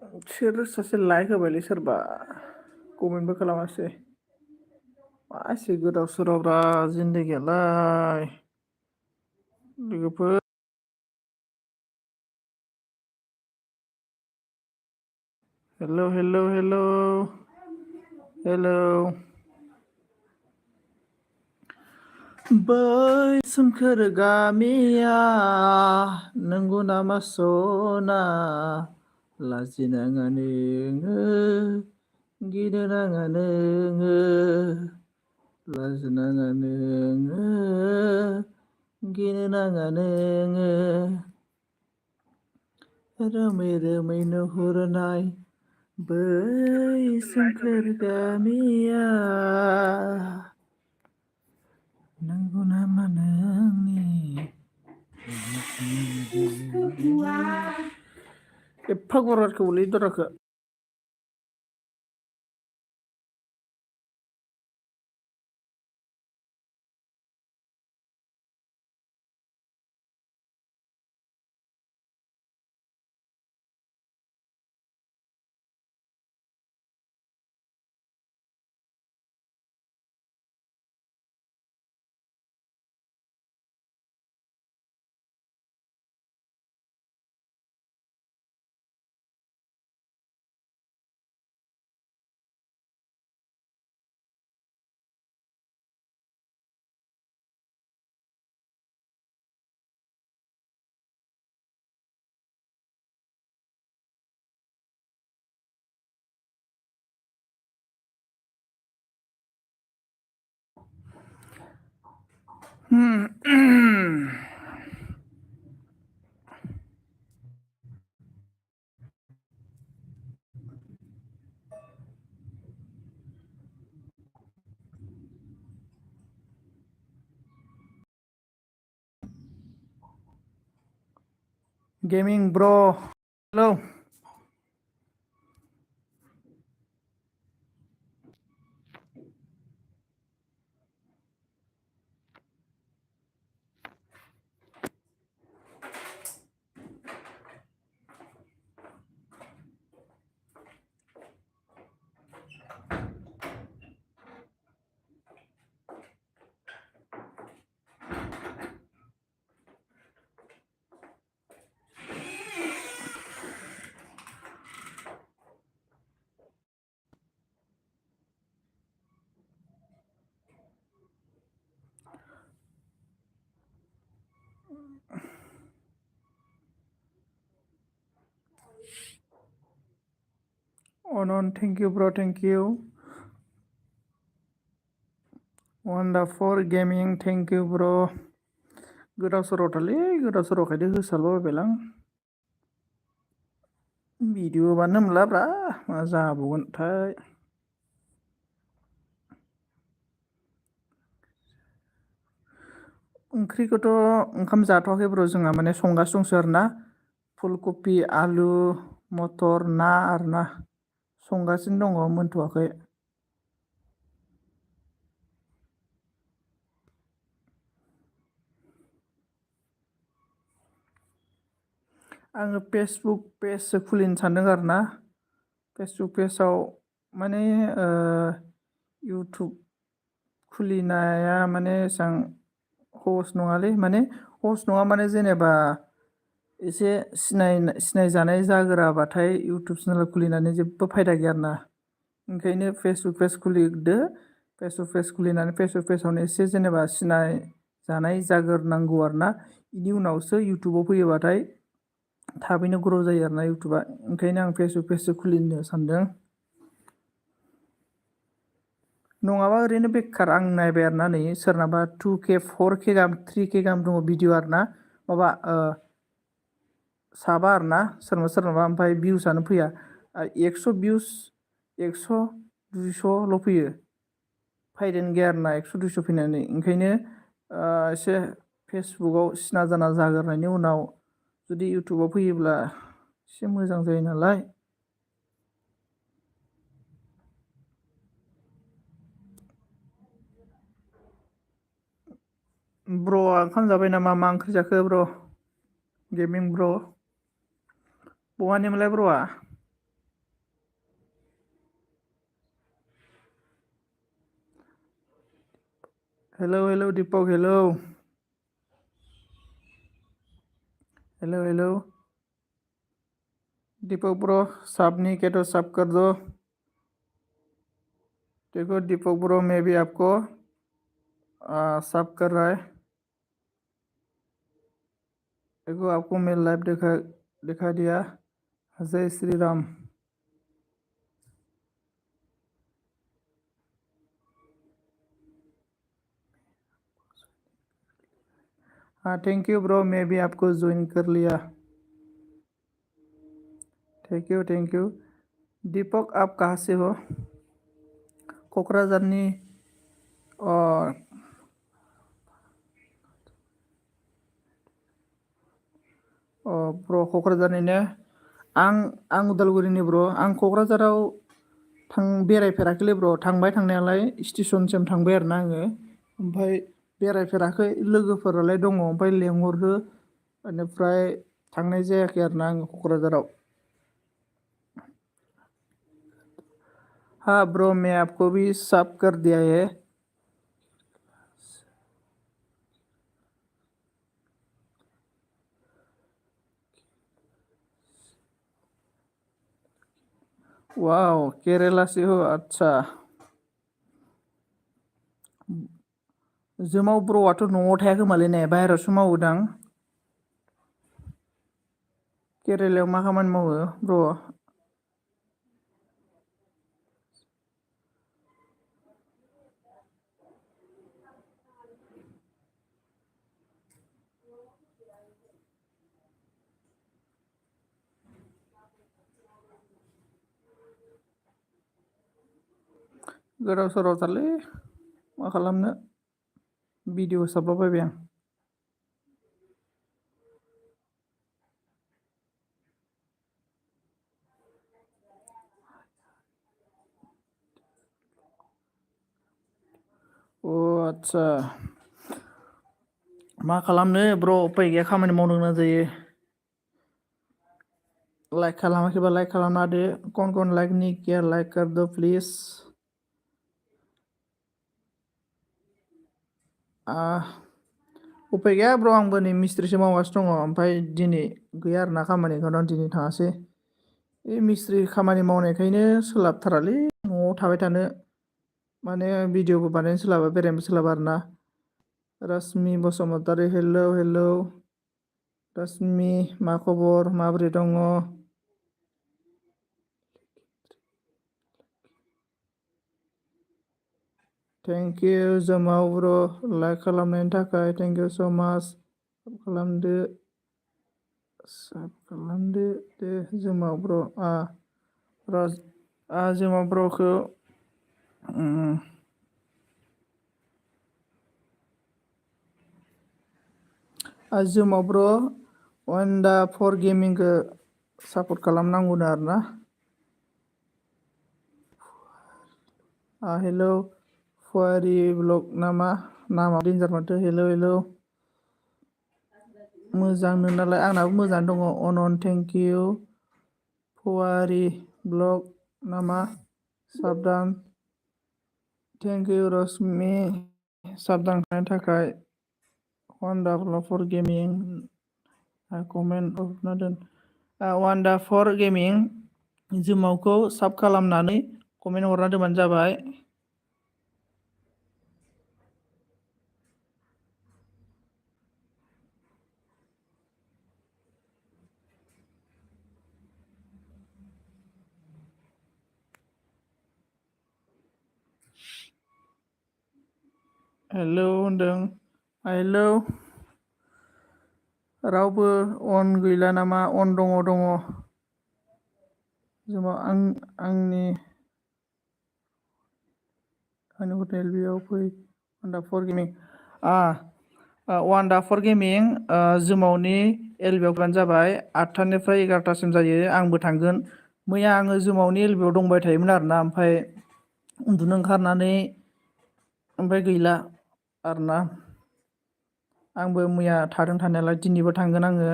सोर सासे लाइक होबायलै सोरबा कमेन्टबो खालामासै मा एसे गोदाव सोरावब्रा जिन्दगियालाय लोगोफोर। Hello hello hello hello. बै सोमखोर गामिया नंगौ नामा सना लाजिनाङा नोङो गिनो नाङा नोङो लाजिनाङा नोङो गिनो नाङा नोङो रोमै रोमै नुहुरनाय बै सोमखोर गामिया नंगौ नामा नोंनि एफा गरारखौलै दराखो गेमिं ब्र हेलौ अनन thank you bro thank you wonderful gaming thank you bro गोदाव सोरावथारलै गोदाव सोरावखायनो होसारलाबायबायलां भिडिअ बानायनो मोनलाब्रा मा जाबावगोनथाय ओंख्रिखौथ' ओंखाम जाथ'वाखै ब्र जोंहा माने संगासिनो दंसो आरोना फुलकबि आलु मटर ना आरोना संगासिनो दङ मोनथ'वाखै आङो फेसबुक पेजसो खुलिनो सानदों आरोना फेसबुक पेजाव माने इउटुब खुलिनाया माने एसां सहस नङालै माने सहस नङा माने जेनेबा एसे सिनायजानाय जागोराबाथाय इउटुब चेनेल खुलिनानै जेबो फायदा गैया आरोना ओंखायनो फेसबुक पेज खुलिदो फेसबुक पेज खुलिनानै फेसबुक पेजावनो एसे जेनेबा सिनाय जानाय जाग्रोनांगौ आरोना बेनि उनावसो इउटुबाव फैयोबाथाय थाबैनो ग्र' जायो आरोना इउटुबा ओंखायनो आं फेसबुक पेजसो खुलिनो सानदों नङाबा ओरैनो बेखार आं नायबाय आरोना नै सोरनाबा 2K 4K गाहाम 3K गाहाम दङ भिडिअ आरोना माबा साबा आरोना सोरनाबा ओमफ्राय भिउसआनो फैया 100 भिउस 100 200ल' फैयो फायदायानो गैया आरोना 100 200 फैनानै ओंखायनो एसे फेसबुकआव सिना जाना जाग्रोनायनि उनाव जुदि इउटुबाव फैयोब्ला एसे मोजां जायो नालाय ब्र'आ ओंखाम जाबाय नामा मा ओंख्रि जाखो ब्र' गेमिं ब्र' बहानिमोनलाय ब्र'आ हेलौ दीपक हेलौ हेलौ दीपक ब्रो सब नहीं के तो सब कर दो। देखो दीपक ब्रो मैं भी आपको सब कर रहा है। देखो आपको मैं लाइव दिखा दिया। जय श्री राम। हाँ थैंक यू ब्रो मैं भी आपको ज्वाइन कर लिया। Thank you. दीपक आप कहाँ से हो? क'क्राझारनि ब्र' क'क्राझारनिनो आं उदालगुरिनि ब्र' आं क'क्राझाराव बेरायफेराखैलै ब्र' थांबाय थांनायालाय स्टेसनसिम थांबाय आरोना आङो ओमफ्राय बेरायफेराखै लोगोफोरालाय दङ ओमफ्राय लेंहरो बेनिफ्राय थांनाय जायाखै आरोना आङो क'क्राझाराव। हाँ ब्रो मैं आपको भी सब कर दिया है। वाव केरेला से हो अच्छा। जोमाव ब्र'आथ' न'आव थाया खोमालै ने बाहेरायावसो मावोदां। केरेलायाव मा खामानि मावो ब्र'? गोदाव सोरावथारलै मा खालामनो भिडिअ साबलाबायबाय आं। आदसा मा खालामनो ब्र' उपाय गैया खामानि मावनो गोनां जायो। लाइक खालामाखैबा लाइक खालामना होदो कौन लाइक नहीं किया लाइक कर दो प्लीज। उपाय गैया ब्र' आंबो नै मिस्ट्रिसो मावगासिनो दङ ओमफ्राय दिनै गैया आरोना खामानि ओंखायनो दिनै थाङासै। बे मिस्ट्रि खामानि मावनायखायनो सोलाबथारालै न'आव थाबाय थानो माने भिडिअबो बानायनो सोलाबा बेरायनोबो सोलाबा आरोना। रश्मि बसुमतारी हेलौ रश्मि मा खबर माबोरै दङ? थेंक इउ जोमाव ब्र' लाइक खालामनायनि थाखाय थेंक इउ स' माच। खालामदो दे जोमाव ब्र' जोमाव ब्र'खौ जोमाव ब्र' वान्डा फर गेमिंखौ सापर्ट खालामनांगौनो आरोना। हेलौ फुवारि ब्लग नामा डेन्जार माथो हेलौ मोजां नोंनालाय आंनाबो मोजां दङ अनन थेंक इउ। फुवारि ब्लग नामा साबधान थेंक इउ रश्मि साबधान खालामनायनि थाखाय वान्डा फर गेमिं कमेन्ट हरना दोन वान्डा फर गेमिं जोमावखौ साब खालामनानै कमेन्ट हरना दोनबानो जाबाय। हेलौ होनदों हेलौ रावबो अन गैला नामा अन दङ जोमाव आंनि हटेल बेयाव फै wonder for gaming wonder for gaming जोमावनि एलबिआव फैबानो जाबाय 8टानिफ्राय 11टासिम जायो आंबो थांगोन। मैया आङो जोमावनि एलबिआव दंबाय थायोमोन आरोना ओमफ्राय उन्दुनो ओंखारनानै ओमफ्राय गैला आरोना आंबो मैया थादों थानायालाय दिनैबो थांगोन आङो।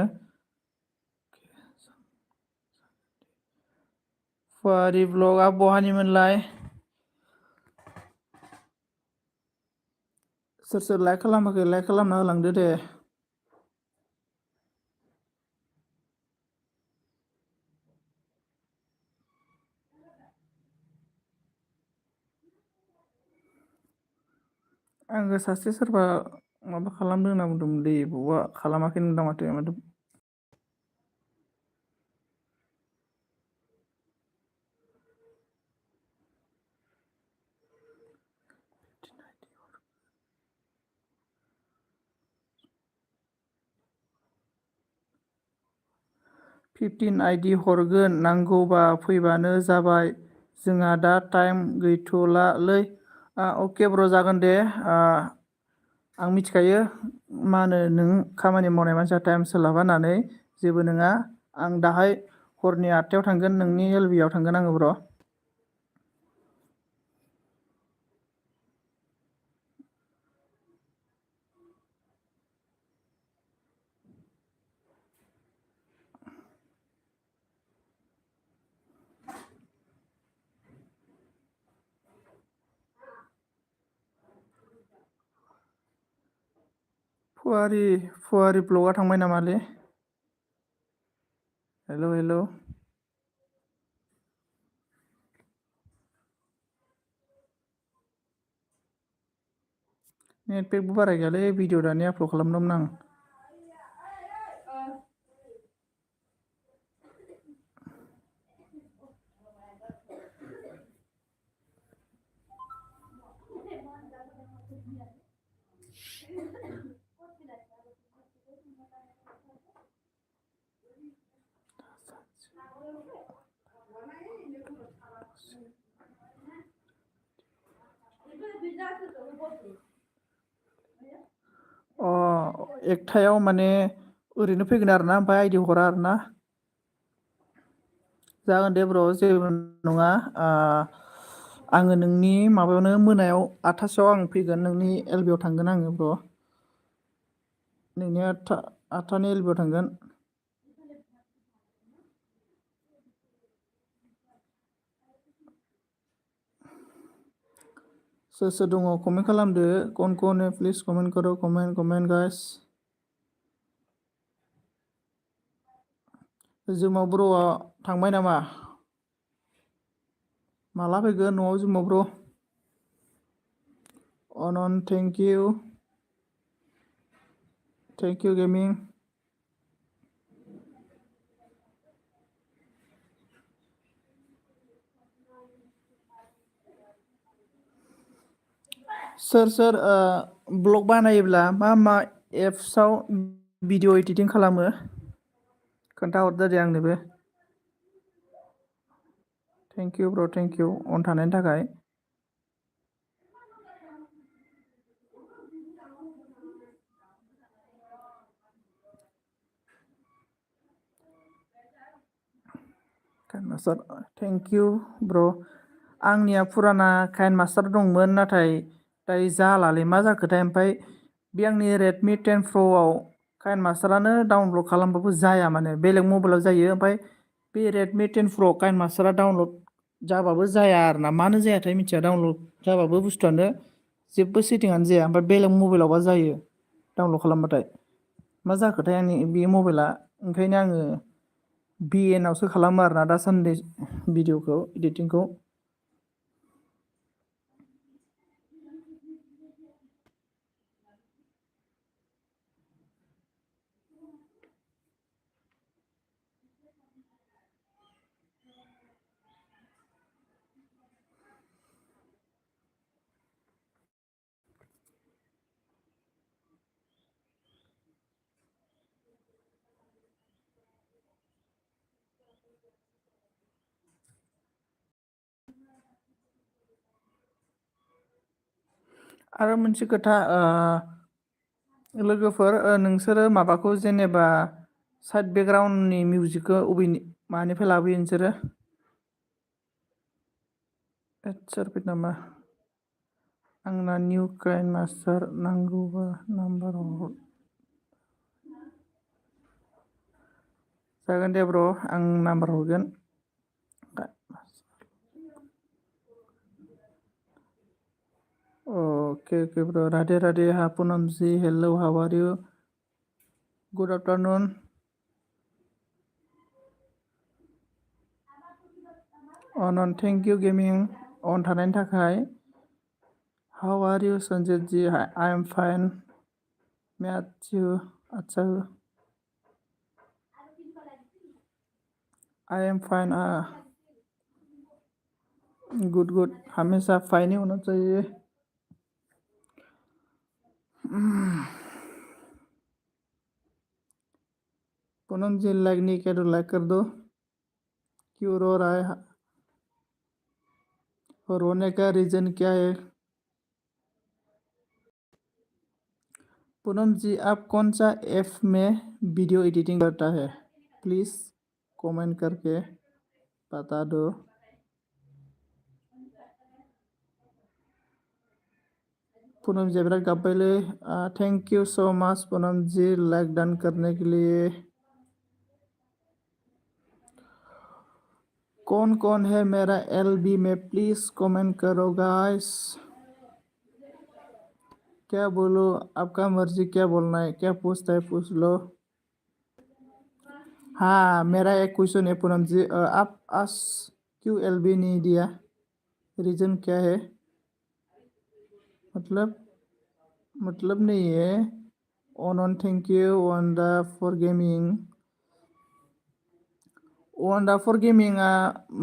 फुवारि ब्लगआ बहानिमोनलाय सोर सोर लाइक खालामाखै लाइक खालामना होलांदो दे। आंखौ सासे सोरबा माबा खालामदों होनना बुंदोंमोन दै बबावबा खालामाखै नोंदां माथो। $15 आइडि हरगोन नांगौबा फैबानो जाबाय जोंहा दा टाइम गैथ'लालै। अके ब्र जागोन दे। आं मिथिखायो मा होनो नों खामानि मावनाय मानसिया टाइम सोलाबा होननानै जेबो नङा। आं दाहाय हरनि 8टायाव थांगोन नोंनि एलबिआव थांगोन आङो ब्र। फुवारि ब्लगआ थांबाय नामालै? हेल'। नेट पेकबो बारा गैयालै भिडिअ दानि आपलड खालामदोंमोन आं। अ 1टायाव माने ओरैनो फैगोन आरोना ओमफ्राय आइडि हरा आरोना। जागोन दे ब्र जेबो नङा। आङो नोंनि माबायावनो मोनायाव 8टासोआव आं फैगोन नोंनि एलबिआव थांगोन आङो ब्र। नोंनि 8टानि एलबिआव थांगोन। सोर सोर दङ कमेन्ट खालामदो। कौन है प्लिज कमेन्ट करो कमेन्ट गाइस। जुमाव ब्र'आ थांबाय नामा? माला फैगोन न'आव जुमाव ब्र'? अनन थेंक इउ गेमिं। सोर ब्लग बानायोब्ला मा एप्सआव भिडिअ एडिटिं खालामो खोन्थाहरदो दे आंनोबो। Thank you bro thank U अन थानायनि थाखाय। मास्टार थेंक इउ ब्र। आंनिया फुराना काइन मास्टार दंमोन नाथाय दायो जालालै मा जाखोथाय। ओमफ्राय बे आंनि रेडमि 10 प्र'आव काइन मास्टारानो डाउनलड खालामबाबो जाया माने बेलेग मबाइलाव जायो ओमफ्राय बे रेडमि 10 प्र' काइन मास्टारा डाउनलड जाबाबो जाया आरो ना मानो जायाथाय मिथिया। डाउनलड जाबाबो बुस्थुआनो जेबो सेटिंआनो जाया ओमफ्राय बेलेग मबाइलावबा जायो डाउनलड खालामबाथाय। मा जाखोथाय आंनि बे मबाइला ओंखायनो आङो VN आवसो खालामो आरोना दासान्दि भिडिअखौ इडिटिंखौ। आरो मोनसे खोथा लोगोफोर नोंसोरो माबाखौ जेनेबा साइड बेकग्राउन्डनि मिउजिकखौ मानिफ्राय लाबोयो नोंसोरो? सोर नामा? आंना निउ काइन मास्टार नांगौबा नाम्बाराव हर। जागोन दे ब्र आं नाम्बार हरगोन। Okay, bro. Radhe Radhe. Ha, Poonamji. Hello, how are you? Good afternoon. Non, thank you, gaming. On थानायनि थाखाय. How are you, Sanjit ji? I am fine. Matthew. अच्छा. I am fine. Good. हमेशा fine ही होना चाहिए. Poonam ji like नहीं किया तो like कर दो. क्यों रो रहा है? और रोने का रीजन क्या है? पूनम जी आप कौन सा ऐप में वीडियो एडिटिंग करता है? प्लीज़ कमेंट करके बता दो. पूनम जी बिराद गाबबायलै. Thank you so much Poonam ji like done करने के लिए. कौन कौन है मेरा एलबी में? प्लीज़ कमेंट करो गाइस. क्या बोलो? आपका मर्जी क्या बोलना है. क्या पूछता है पूछ लो. हाँ मेरा एक क्वेश्चन है पूनम जी. आप आज क्यों एलबी नहीं दिया? रीज़न क्या है? मतलब नहीं है. ऑन thank you. Wonder for gaming. Wonder for गेमिंगा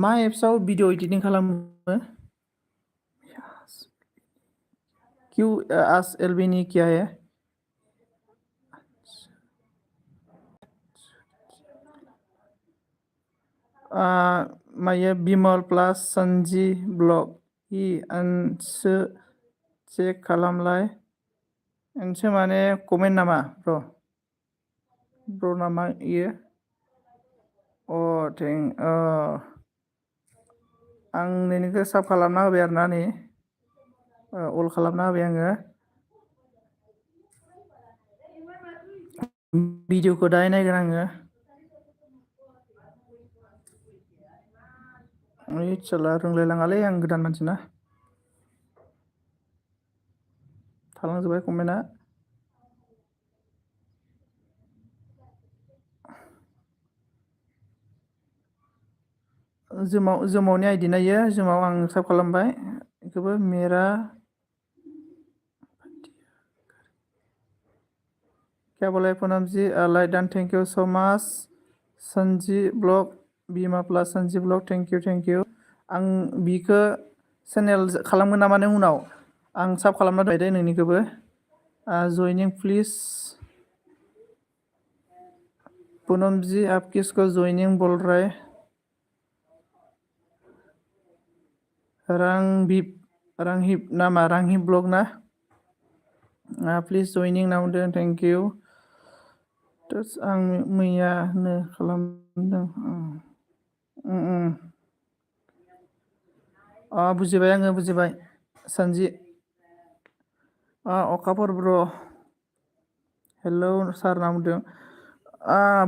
मा एप्सआव भिडिअ एडिटिं खालामो? क्यों आज एलबी नहीं किया है? मायो Bimal plus Sanji blog E आंसो चेक खालामलाय. आंसो माने कमेन्ट नामा ब्र नामा इयो? आं नोंनिखौ साब खालामना होबाय आरोना नै. अल खालामना होबाय आङो. भिडिअखौ दाहाय नायगोन आङो. ओइ साला रोंलायलाङालै आं गोदान मानसिना. थालांजोब्बाय कमेन्टआ. जोमावनि आइडि नायो. जोमाव आं साब खालामबाय. बेखौबो मेरा क्या बोले Poonam ji? Like done. Thank you so much. Sanji blog बीमा plus Sanji blog. Thank you. आं बिखौ चेनेल खालामगोन नामा नों उनाव? आं साब खालामना दोनबाय दे नोंनिखौबो. जइनिं प्लिज. पूनम जी आप किसको जॉइनिंग बोल रहे? रांहिब नामा? रांहिब ब्लग ना? Please joining now. Thank you. आं मैयानो खालामदों. बुजिबाय आङो बुजिबाय. सानजि अखाफोर ब्र. हेलौ सार ना बुंदों.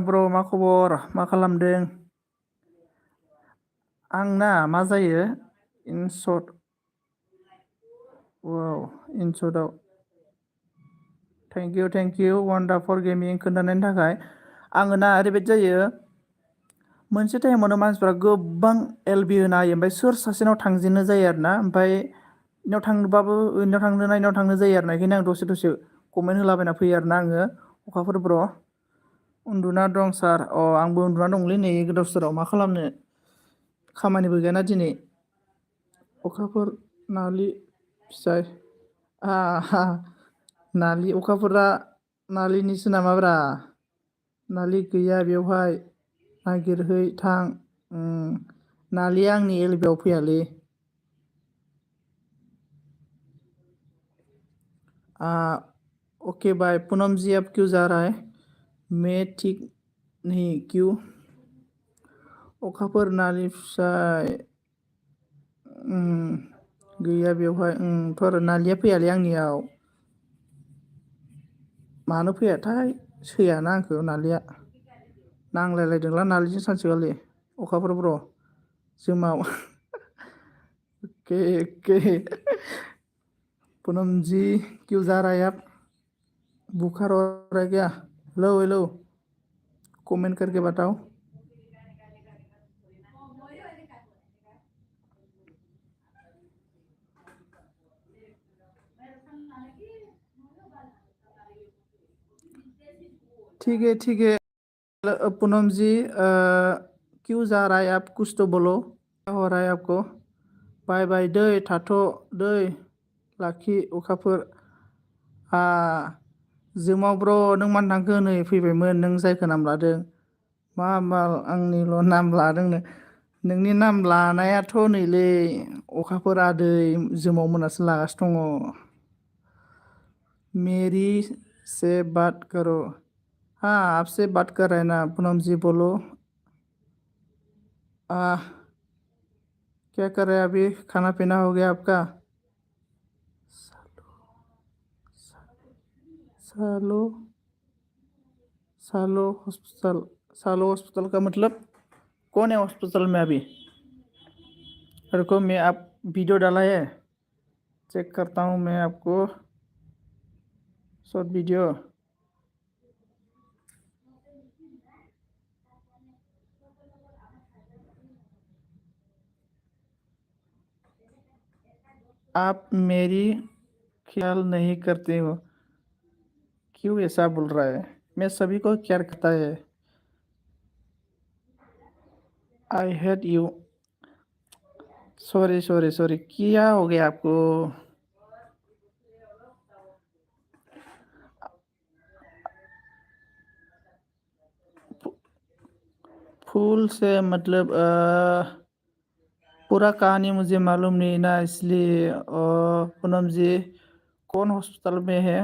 ब्र मा खबर? मा खालामदों? आंना मा जायो? इनशर्ट. वाव इनशर्टआव. Thank you wonder for gaming खोन्थानायनि थाखाय. आङो ना ओरैबायदि जायो. मोनसे टाइमावनो मानसिफ्रा गोबां एलबि होनो हायो. ओमफ्राय सोर सासेनाव थांजेननो जायो आरोना. ओमफ्राय इनाव थांनोबाबो इनाव थांनो जायो आरोना. बेखायनो आं दसे कमेन्ट होलाबायना फैयो आरोना आङो. अखाफोर ब्र. उन्दुना दं सार. आंबो उन्दुना दंलै नै गोदाव सोराव. मा खालामनो? खामानिबो गैयाना दिनै. अखाफोर नालि फिसाय. नालि अखाफोरा नालिनिसो नामाब्रा? नालि गैया बेवहाय. नागिरहै थां. नालिया आंनि एलबियाव फैयालै. ओके बाय. पूनम जी अब क्यों जा रहा है? मैं ठीक नहीं. क्यों? अखाफोर नालि फिसाय गैया बेवहाय. थर नालिया फैयालै आंनियाव. मानो फैयाथाय? सैयाना आंखौ नालिया. नांलायलायदोंला नालिजों सानसेखालि. अखाफोर ब्र. जोमाव. अके पूनम जी क्यों जा रहा है आप? बुखार हो रहा है क्या? हेलो हेलो, कमेंट करके बताओ। ठीक है ठीक है। पूनम जी क्यों जा रहा है आप? कुछ तो बोलो, क्या हो रहा है आपको? बाय बाय दै थाथ' दै लाखि अखाफोर। जोमाव ब्र' नों मानो थांखो? नै फैबायमोन, नों जायखौ नाम लादों। मा माल आंनिल' नाम लादोंनो? नोंनि नाम लानायाथ' नैलै अखाफोर आदै जोमाव मोनासो लागासिनो दङ। मेरी से बात करो। हाँ आपसे बात कर रहे हैं ना पूनम जी, बोलो। क्या कर रहे हैं अभी? खाना पीना हो गया आपका? सालो सालो हॉस्पिटल। सालो हॉस्पिटल का मतलब कौन है हॉस्पिटल में अभी? रुको, मैं आप वीडियो डाला है, चेक करता हूँ मैं आपको। Short video. आप मेरी ख्याल नहीं करते हो? क्यों ऐसा बोल रहा है? मैं सभी को क्या करता है। I hate you. Sorry sorry sorry, क्या हो गया आपको? फूल से मतलब पूरा कहानी मुझे मालूम नहीं ना, इसलिए पूनम जी कौन हॉस्पिटल में है,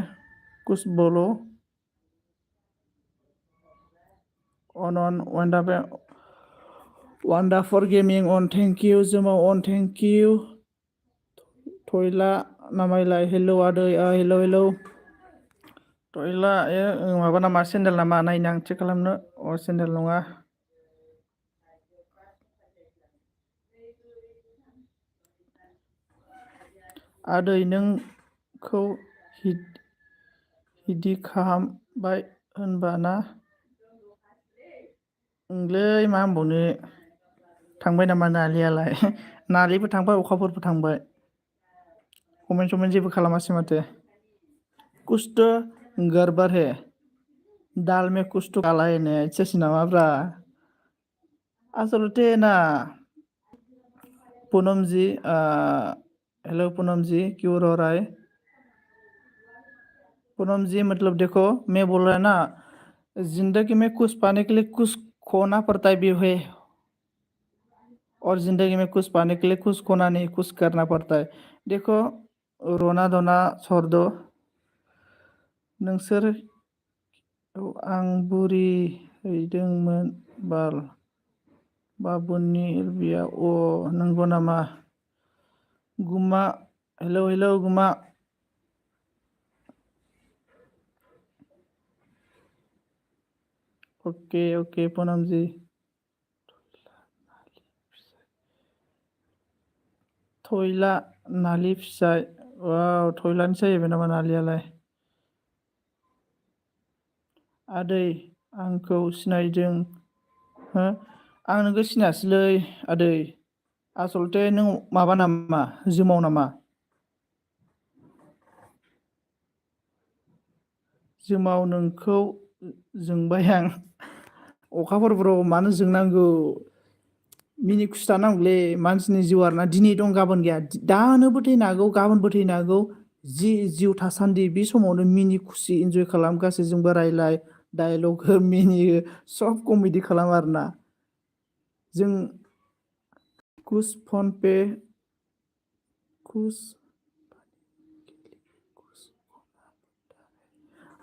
कुछ बोलो। On Wanda Pay Wanda for gaming on thank you, जुमा ऑन थैंक यू। थयला नामायलाय हेलौ आदै, हेलौ हेलौ। थयला माबा नामा, सेन्देल नामा? नायनो आं चेक खालामनो। सेन्देल नङा। आदै नोंखौ हिदि खालामबाय होनबा ना? ओंलै मा होनबावनो। थांबाय नामा नालियालाय? नालिबो थांबाय, अखाफोरबो थांबाय। कमेन्ट समेन्ट जेबो खालामासै माथो। कुछ तो गड़बड़ है, दाल में कुछ तो काला है ने ऐसे नामाब्रा। आसलते ना पूनम जी, हेलो पूनम जी क्यों रो रहा है? पूनम जी मतलब देखो, मैं बोल रहा है ना, जिंदगी में कुछ पाने के लिए कुछ खोना पड़ता है भी है, और जिंदगी में कुछ पाने के लिए कुछ खोना नहीं, कुछ करना पड़ता है। देखो, रोना धोना छोड़ दो। नोंसोर आं बुरि हैदोंमोन बाल बाबुनि एलबिया। नंगौ नामा? गुमा हेलौ हेलौ गुमा। ओके ओके पूनम जी। थयला नालि फिसाय। थयलानि जाहैबाय नामा नालियालाय? आदै आंखौ सिनायदों हो? आं नोंखौ सिनायासैलै आदै। आसलथे नों माबा नामा, जोमाव नामा? जोमाव नोंखौ जोंबाय आं। अखाफोर ब्र' मानो जोंनांगौ? मिनि खुसि थानांगौलै, मानसिनि जिउ आरोना, दिनै दं गाबोन गैया। दानोबो थैनो हागौ, गाबोनबो थैनो हागौ। जि जिउ थासान्दि बे समावनो मिनि खुसि इन्जय खालाम, गासैजोंबो रायलाय, डायलग हो, मिनियो, सब कमेडि खालाम आरोना। जों कुछ फन पे कुछ।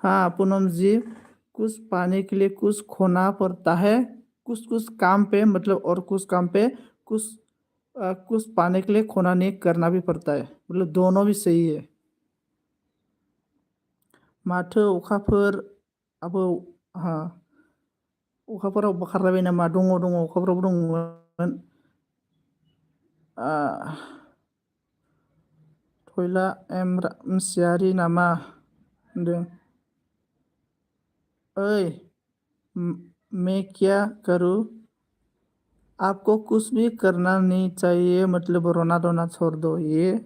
हाँ पूनम जी, कुछ पाने के लिए कुछ खोना पड़ता है। कुछ कुछ काम पे मतलब, और कुछ काम पे कुछ कुछ पाने के लिए खोना नहीं, करना भी पड़ता है, मतलब दोनों भी सही है। माथो अखाफोर आबौ। हाँ, अखाफोरावबो खारलायबाय नामा? दङ दङ, अखाफोरावबो दंमोन। फैला मसियारि नामा होनदों। ओइ मैं क्या करूँ? आपको कुछ भी करना नहीं चाहिए मतलब रोना धोना छोड़ दो ये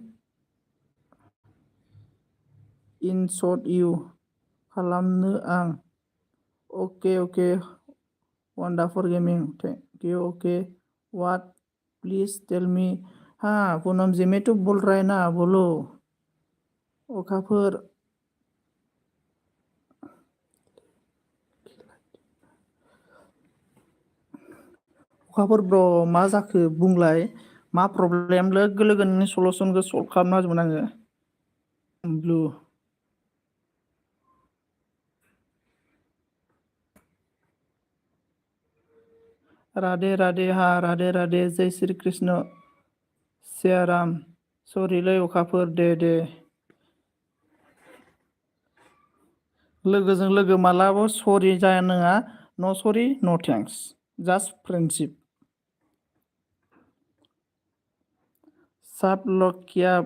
इनसर्ट इउ खालामनो आं okay wonderful gaming thank you okay what please tell me हाँ पूनम जी मैं तो बोल रहा है ना बोलो अखाफोर ब्र मा जाखो बुंलाय मा प्रब्लेम लोगो लोगोनि सलुसनखौ सल्भ खालामना होजोबगोन आङो ब्लू राधे राधे हाँ राधे राधे जय श्री कृष्ण सियाराम सरिलै अखाफोर दे लोगोजों लोगो मालाबा सरि जाया नङा नो सरि नो थैंक्स जस्ट फ्रेंडशिप सब लोग क्या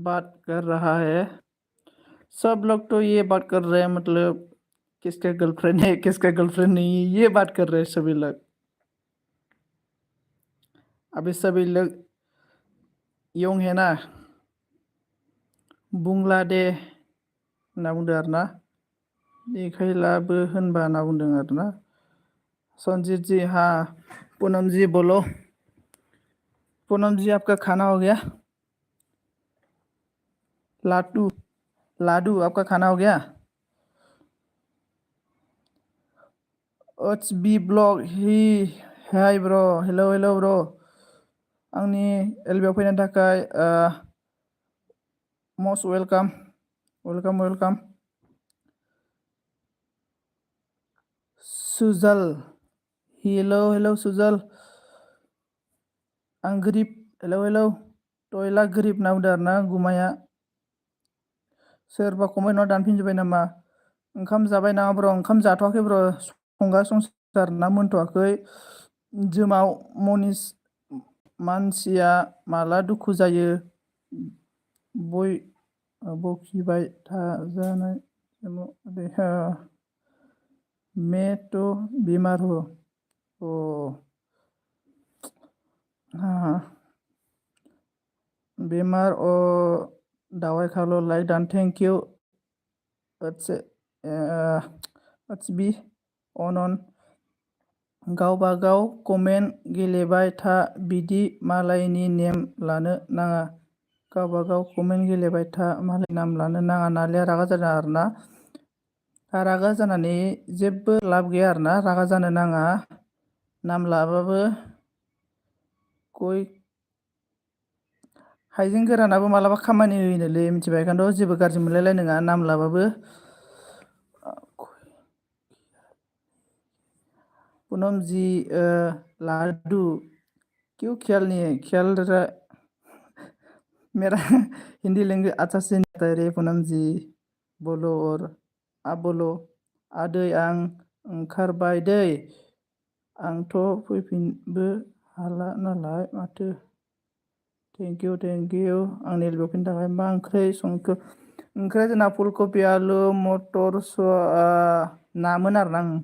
बात कर रहा है सब लोग तो ये बात कर रहे हैं मतलब किसका गर्लफ्रेंड है किसका गर्लफ्रेंड नहीं है ये बात कर रहे हैं सभी लोग अभी सभी लोग यंग है ना बुंला दे होनना बुंदों आरोना देखायलाबो होनबा होनना बुंदों आरोना संजीत जी हाँ पूनम जी बोलो पूनम जी आपका खाना हो गया लाडू आपका खाना हो गया एच बी ब्लॉग ही हाय ब्रो हेलो ब्रो आंनि एलबिआव फैनायनि थाखाय must welcome Sujal hello Sujal आं गोरिब हेलो टयला गोरिब होनना बुंदों आरोना गुमाया सोरबा कमेन्टआव दानफिनजोब्बाय नामा ओंखाम जाबाय नामा ब्र ओंखाम जाथ'वाखै ब्र संगासिनो आरोना मोनथ'वाखै जोमाव मनिस मानसिया माला दुखु जायो बखिबाय थाजानाय मैं तो बीमार हूँ ओ हाँ बीमार ओ दवाई खा लो like done thank you it's बी अन गावबागाव कमेन्ट गेलेबाय था बिदि मालायनि नेम लानो नाङा गावबागाव कमेन्ट गेलेबाय था मालाय नाम लानो नाङा नालिया रागा जादों आरोना रागा जानानै जेबो लाब गैया आरोना रागा जानो नाङा नाम लाबाबो गय हाइजें गोरानाबो मालाबा खामानि होयोनोलै मिथिबाय बेखायनोथ' जेबो गाज्रि मोनलायलाय नङा नाम लाबाबो पूनम जी लाडू क्यों ख्याल नहीं है ख्याल मेरा हिंदी लैंग्वेज अच्छा से नहीं आता है रे पूनम जी बोलो और आप बोलो आदै आं ओंखारबाय दै आंथ' फैफिनबो हाला नालाय माथो थैंक यू आंनि एलबिआव फैनो थाखाय मा ओंख्रि संखो ओंख्रिया जोंना फुलकबि आलु मटर नामोन आरोना आं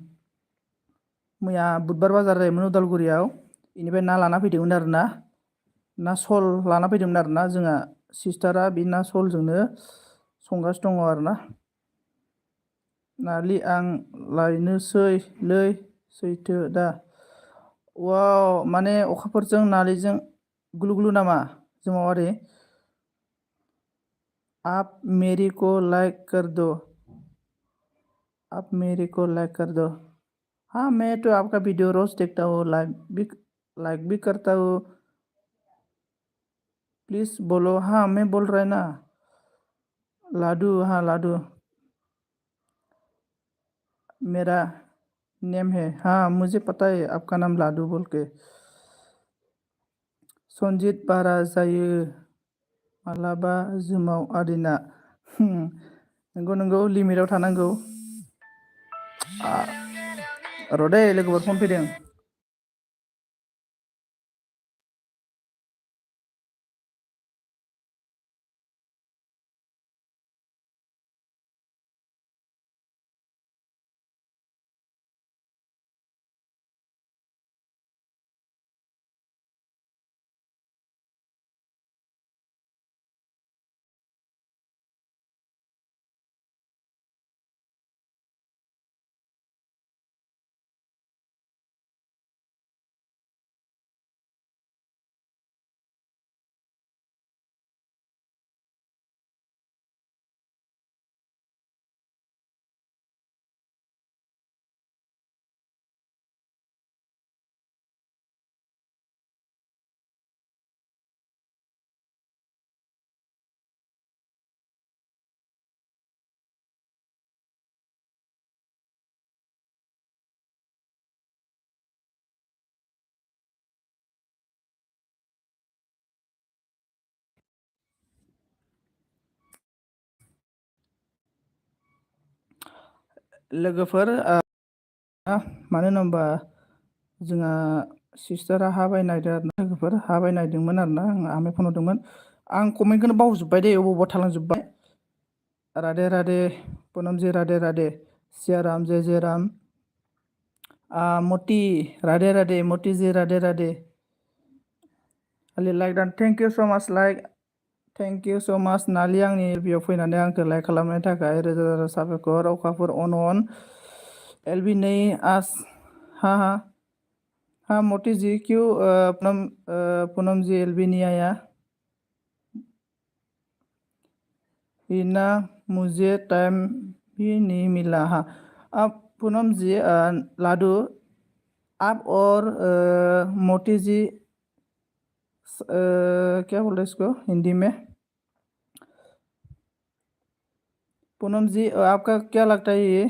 मैया बुधबार बाजार जायोमोन उदालगुरियाव बेनिफ्राय ना लाना फैदोंमोन आरोना ना सल लाना फैदोंमोन आरोना जोंहा सिस्टारा बे ना सलजोंनो संगासिनो दङ आरोना नारलि आं लायनोसैलै सैथो दा वाव माने अखाफोरजों नारलिजों गुलु गुलु नामा जमावारि आप मेरी को लाइक कर दो हाँ मैं तो आपका वीडियो रोज देखता हूँ लाइक भी करता हूँ प्लीज बोलो हाँ मैं बोल रहा है ना लाडू हाँ लाडू मेरा नेम है हाँ मुझे पता है आपका नाम लाडू बोल के संजीत बारा जायो मालाबा जुमाव आरिना नंगौ लिमिटाव थानांगौ र' दे लोगोफोर फन फैदों लोगोफोर मानो होनोबा जोंहा सिस्टारा हा बायनायदों आरो लोगोफोर हा बायनायदोंमोन आरोना आमाइ फन हरदोंमोन। आं कमेन्टखौनो बावजोब्बाय दे अबावबा थालांजोब्बाय। राधे राधे पुनमजि राधे राधे सिया राम जय जय राम। मति राधे राधे मतिजि Radhe Radhe. Like don thank you so' much like thank you so' माच नालि आंनि बेयाव फैनानै आंखौ लाइक खालामनायनि थाखाय रोजा रोजा साबायखर। अखाफोर अन एलबि नै आस हा हा हा मतिजि क्यों पूनम जी एलबी नहीं आया। इना मुझे टाइम भी नहीं मिला। हाँ अब पूनम जी लाडू आप और मोती जी क्या बोल रहे इसको हिंदी में। पूनम जी आपका क्या लगता है ये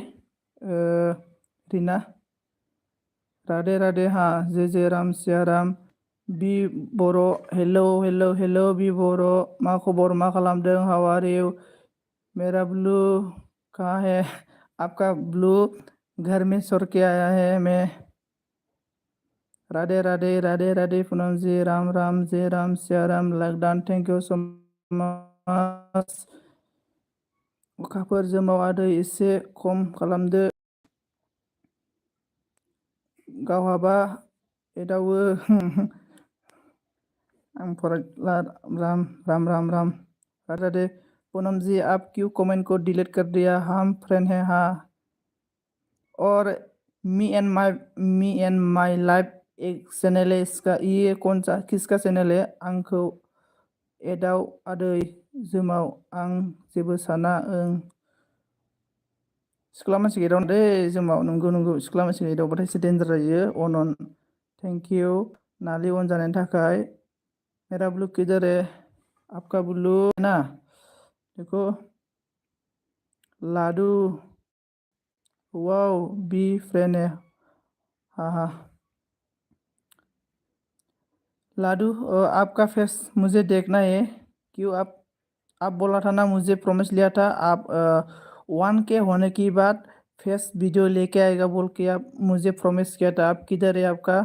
रीना राधे राधे। हाँ जय जय राम सिया राम बी बर' हेलो हेलो हेलो बी बर' मा खबर मा खालामदों हाउ आर यू। मेरा ब्लू कहाँ है आपका ब्लू घर में सर के आया है मैं। राधे राधे राधे राधे पूनम जी राम राम जय Ram Siya Ram like don thank you so much. अखाफोर जोमाव आदै एसे खम खालामदो गावहाबा एदावो आं फरायला राम राम राम राम। राधे पूनम जी आप क्यों कमेंट को डिलीट कर दिया हम फ्रेंड हैं। हाँ और मी एंड माई लाइफ एक चैनल है इसका ये कौन सा किसका चैनल है आंखौ एदाव आदै जोमाव आं जेबो साना सिख्ला मानसिखौ एदावनो दे जोमाव नंगौ नंगौ सिख्ला मानसिखौ एदावबाथाय एसे डेन्जार जायो। अनन थेंक इउ नालि अन जानायनि थाखाय। मेरा ब्लू किधर है आपका ब्लू ना देखो लाडू वाओ बी फ्रेंड है। हाँ हाँ लाडू आपका फेस मुझे देखना है क्यों आप बोला था ना मुझे प्रॉमिस लिया था आप 1K होने की बाद फेस वीडियो लेके आएगा बोल के आप मुझे प्रॉमिस किया था। आप किधर है आपका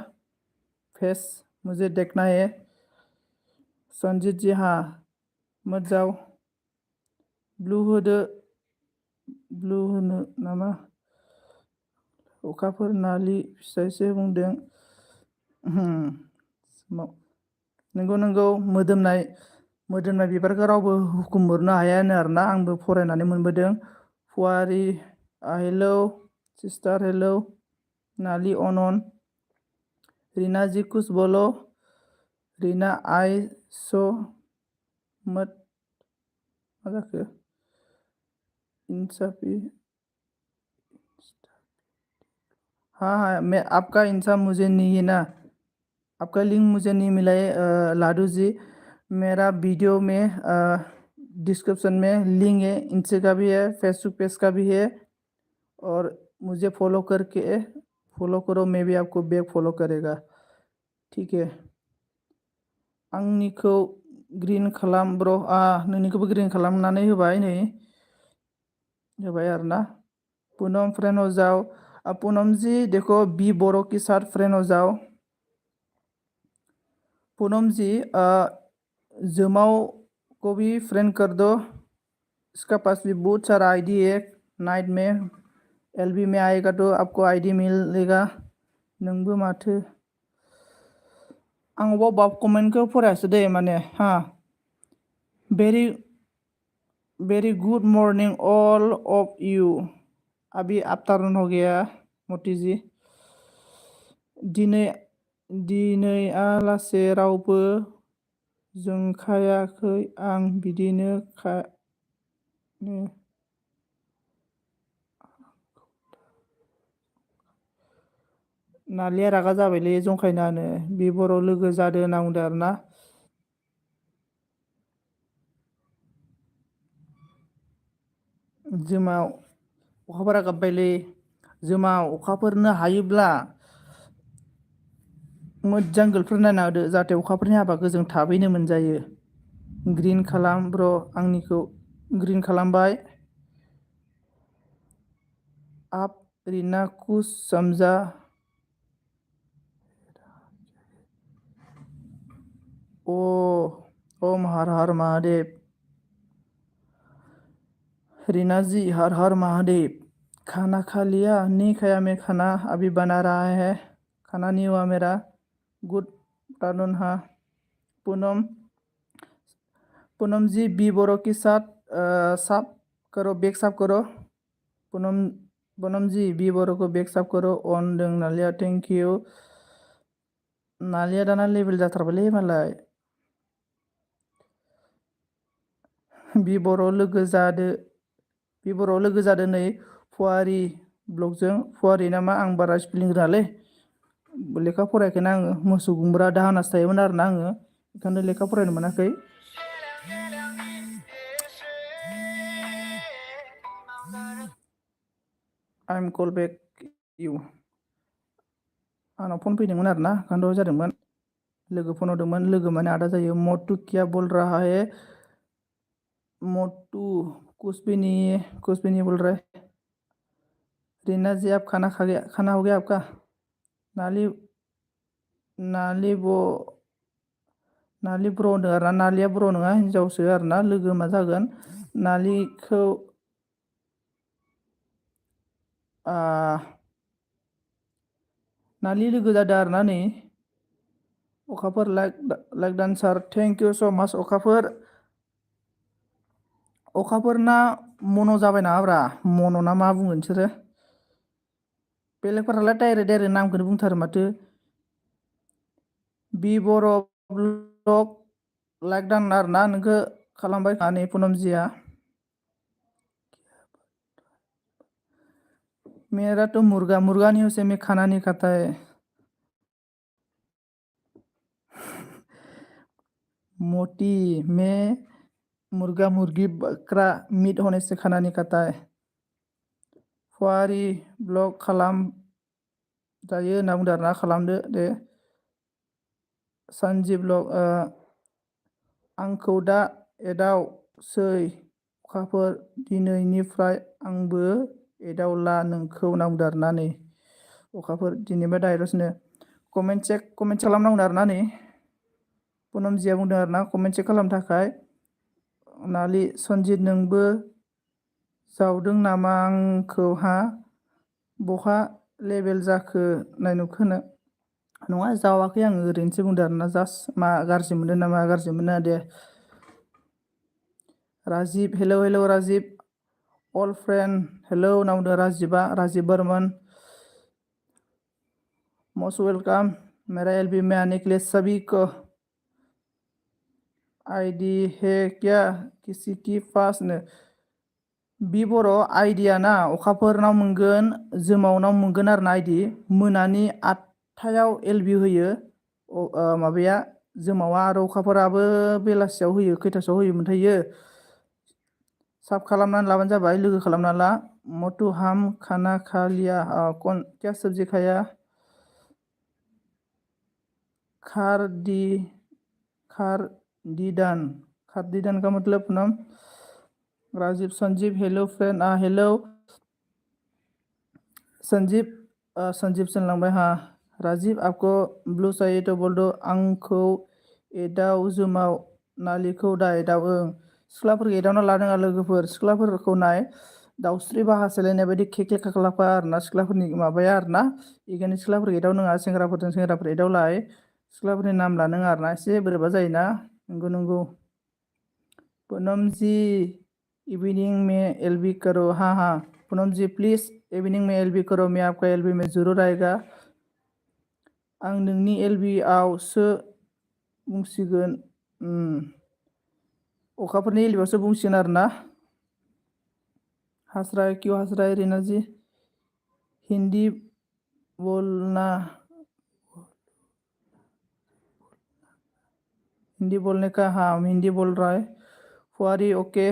फेस मुझे देखना है। संजीत जी हाँ मत जाओ ब्लू होदो ब्लू होनो नामा अखाफोर नालि फिसायसो बुंदों। नंगौ नंगौ मोदोमनाय बिबारखौ रावबो हुकुम हरनो हायानो आरोना आंबो फरायनानै मोनबोदों। फुवारी हेलो सिस्टार हेलो नाली अन रीना जी कुछ बोलो रीना आई सो मत मा जाखो इंसाफी। हाँ हाँ मैं आपका इंसा मुझे नहीं है ना आपका लिंक मुझे नहीं मिला है लाडू जी। मेरा वीडियो में डिस्क्रिप्शन में लिंक है इंस्टा का भी है फेसबुक पेज का भी है और मुझे फॉलो करके फॉलो करो मैं भी आपको बैक फॉलो करेगा ठीक है। आंनिखौ ग्रीन खालाम ब्र नोंनिखौबो ग्रीन खालामनानै होबाय नै होबाय आरोना। पूनम फ्रेंड हो जाओ पूनम जी देखो बी बोरो की साथ फ्रेंड हो जाओ। पूनम जी जमाओ को भी फ्रेंड कर दो इसका पास भी बहुत सारा आईडी है। नाइट में एलबी में आएगा तो आपको आईडी मिलेगा। नोंबो माथो आं अबा कमेंटखौ फरायासै दे माने हाँ very very good morning all of you अभी आफ्टरनून हो गया मोती जी दिनै आलासे रावबो जोंखायाखै आं बिदिनो नालिया रागा जाबायलै जंखायनानो बे बर' लोगो जादो होनना बुंदों आरोना। जोमा अखाफोरा गाबबायलै जोमा अखाफोरनो हायोब्ला मोजां गोलफोर नायना होदो जाहाथे अखाफोरनि हाबाखौ जों थाबैनो मोनजायो। ग्रिन खालाम ब्र आंनिखौ ग्रिन खालामबाय आप रीना कुछ समझा। ओ ओम हर हर महादेव। रीना जी हर हर महादेव। खाना खा लिया? नहीं खाया मैं खाना, अभी बना रहा है। खाना नहीं हुआ मेरा। Good afternoon. हाँ पूनम। पूनम जी बी बोरो के साथ साफ करो, बैग साफ करो। पूनम पूनम जी बी बोरो को बैग साफ करो। अन दों नालिया, थेंक यू। नालिया दाना लेभेल जाथारबायलै मालाय। बि बर' लोगो जादो। बि बर' लोगो जादो नै फुवारि ब्लगजों। फुवारि नामा आं बारा स्पेलिं रोङालै। लेखा फरायाखैना आङो, मोसौ गुमब्रा दाहोनासो थायोमोन आरोना आङो, बेखायनो लेखा फरायनो मोनाखै। I am call back you. आंनाव फन फैदोंमोन आरोना, ओंखायनोथ' जादोंमोन। लोगो फन हरदोंमोन, लोगो माने आदा जायो। मोटू क्या बोल रहा है? मोटू कुछ भी नहीं बोल रहा है। रीना जी आप खाना खा गया? खाना हो गया आपका? नाली नाली नाली ब्र' होनदों आरोना। नालिया ब्र' नङा, हिनजावसो आरोना। लोगो मा जागोन? नालिखौ नालि लोगो जादों आरोना नै। अखाफोर like dancer, thank you so' माच अखाफोर। अखाफोरना मन' जाबाय नामाब्रा? मन' ना मा बुङो नोंसोरो? बेलेगफोरालाय डाइरेक्ट नामखौनो बुंथारो माथो। बि बर' ब्लग लाइक दान आरोना, नोंखौ खालामबाय थानानै पुनमजिया। मेरा तो मुर्गा नहीं उसे मैं खाना नहीं खाता है। मोटी मैं मुर्गा मुर्गी बकरा मीट होने से खाना नहीं खाता है। फुवारि ब्लग खालाम जायो होनना बुंदों आरोना, खालामदो दे। सानजि ब्लग आंखौ दा एदाव सै अखाफोर, दिनैनिफ्राय आंबो एदावला नोंखौ होनना बुंदों आरोना नै अखाफोर। दिनैनिफ्राय डाइरेक्टनो कमेन्ट खालामनांगौ आरोना नै। पुनमजिया बुंदों आरोना कमेन्ट चेक खालामनो थाखाय। नालि सनजित नोंबो जावदों नामा आंखौ? हा बहा लेभेल जाखो नायनुखोनो? नङा जावाखै, आङो ओरैनोसो बुंदों आरोना। जास्ट मा गाज्रि मोनदों नामा? गाज्रि मोना दे। Rajib hello Rajib all friend hello होनना बुंदों राजिबा, राजिब बर्मन। मोस्ट वेलकाम मेरा एलबी में आने के लिए सभी को। आईडी है क्या किसी की पास ने? बि बर' आइडिया ना अखाफोरनाव मोनगोन, जोमावनाव मोनगोन आरोना। आइडि मोनानि 8टायाव एलबि होयो माबाया जोमावा, आरो अखाफोराबो बेलासियाव होयो। खैथासोआव होयो मोनथायो? साब खालामनानै लाबानो जाबाय, लोगो खालामना ला। मोटू हम खाना खा लिया, कौन क्या सब्जी खाया? खारदीदान का मतलब Poonam. Rajiv Sanjiv hello friend, hello Sanjiv. Sanjiv सोंलांबाय। हाँ राजीव आपको ब्लू चाहिए तो बोल दो। आंखौ एदाव जोमाव, नालिखौ दा एदाव। सिख्लाफोरखौ एदावना लादों लोगोफोर। सिख्लाफोरखौ नाय दाउस्रि बाहा सोलायनाय बायदि खेख्ले खाख्लाफा आरोना सिख्लाफोरनि माबाया आरोना। बेखायनो सिख्लाफोरखौ एदाव नङा, सेंग्राफोरजों सेंग्राफोर एदावलाय। सिख्लाफोरनि नाम लानाङा आरोना, एसे बोरैबा जायोना। नंगौ। पूनम जी इवनिंग में एलबी करो। हाँ पूनम जी प्लीज इवनिंग में एलबी करो, मैं आपका एलबी में जरूर आएगा। आं नोंनि एलबी आवसो बुंसिगोन। अखाफोरनि एलबी आवसो बुंसिगोन आरोना। हंस रहा है, क्यों हंस रहा है रीना जी? हिंदी बोलना, हिंदी बोलने का। हाँ हिंदी बोल रहा है। फुआरी ओके।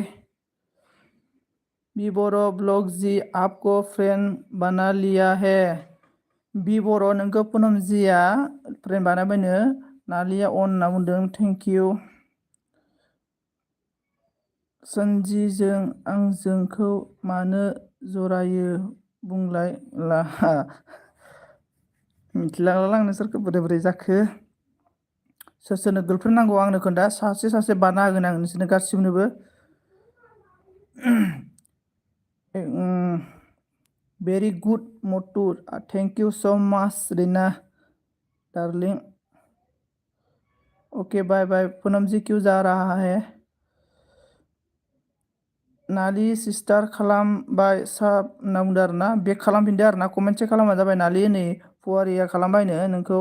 बी बर' ब्लग जी आपको फ्रेंड बना लिया है। बि बर' नोंखौ पुनमजिया फ्रेंड बानायबायनो। नालिया अन होनना बुंदों, थेंक इउ। सनजिजों आंजोंखौ मानो जरायो बुंलाय ला मिथिलांला नोंसोरखौ बोरै बोरै जाखो सोर सोरनो गार्लफ्रेन्ड नांगौ आंनो खोन्था सासे सासे बाना होगोन आं नोंसोरनो गासिबनोबो very good Motu thank you so much Reena darling okay bye bye Poonam ji क्यों जा रहा है नाली सिस्टार खालामबाय साब होनना बुंदों आरोना बेक खालामफिनदो आरोना कमेन्ट चेक खालामबानो जाबाय नालि नै फुवारिया खालामबायनो नोंखौ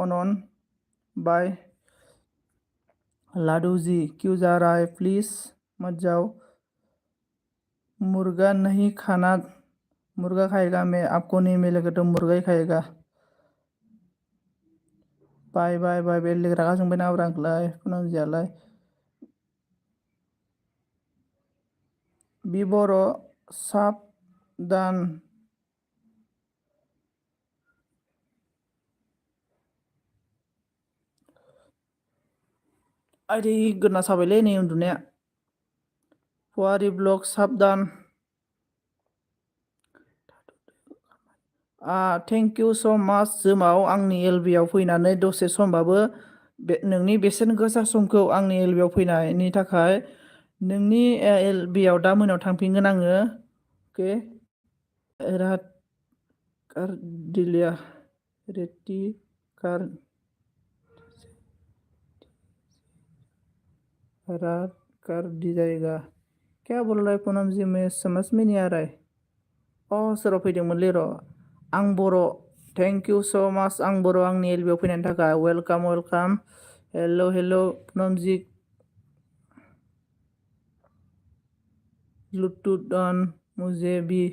अनन बाय लाडू जी क्यों जा रहा है प्लीज मत जाओ मुर्गा नहीं खाना मुर्गा खाएगा मैं आपको नहीं मिलेगा तो मुर्गा ही खाएगा बाय बाय बाय बेलेग रागा जोंबाय नाब्रा आंखौलाय फोनांजियालाय बि बर' साबदान आइदै गोदना साबायलै नै उन्दुनाया फुवारि ब्लग साबदान थेंक इउ स' माच जोमाव आंनि एलबिआव फैनानै दसे समबाबो नोंनि बेसेन गोसा समखौ आंनि एलबिआव फैनायनि थाखाय नोंनि एलबिआव दा मोनायाव थांफिनगोन आङो अके रात कर दिलिया रेटि कर रात कर दी जाएगा क्या बोल रहा है पूनम जी मैं समझ में नहीं आ रहा है सोरबा फैदोंमोनलै र' आं बर' थेंक इउ स' माच आं बर' आंनि एलबिआव फैनायनि थाखाय वेलकाम वेलकाम हेल' हेल' पूनम जी ब्लुटुथ अन मुझे भी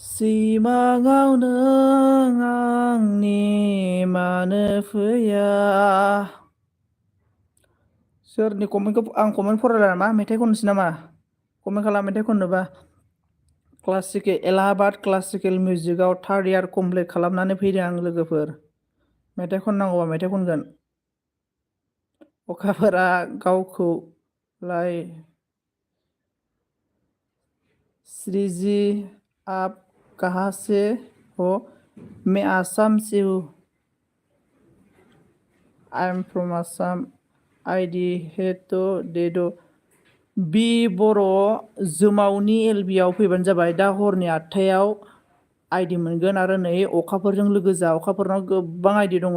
सिमाङाव नों आंनि मानो फैया सोरनि कमेन्टखौ आं कमेन्ट फरायला नामा मेथाइ खननोसै नामा कमेन्ट खालाम मेथाइ खननोबा क्लासिकेल एलाहाबाद क्लासिकेल मिउजिकआव 3rd इयार कमप्लिट खालामनानै फैदों आं लोगोफोर मेथाइ खननांगौबा मेथाइ खनगोन अखाफोरा गावखौलाय श्रीजी आप कहाँ से हो मैं आसाम से हूँ I am from Assam ID है तो दे दो बि बर' जोमावनि एलबिआव फैबानो जाबाय दा हरनि 8टायाव आइडि मोनगोन आरो नै अखाफोरजों लोगो जा अखाफोरनाव गोबां आइडि दङ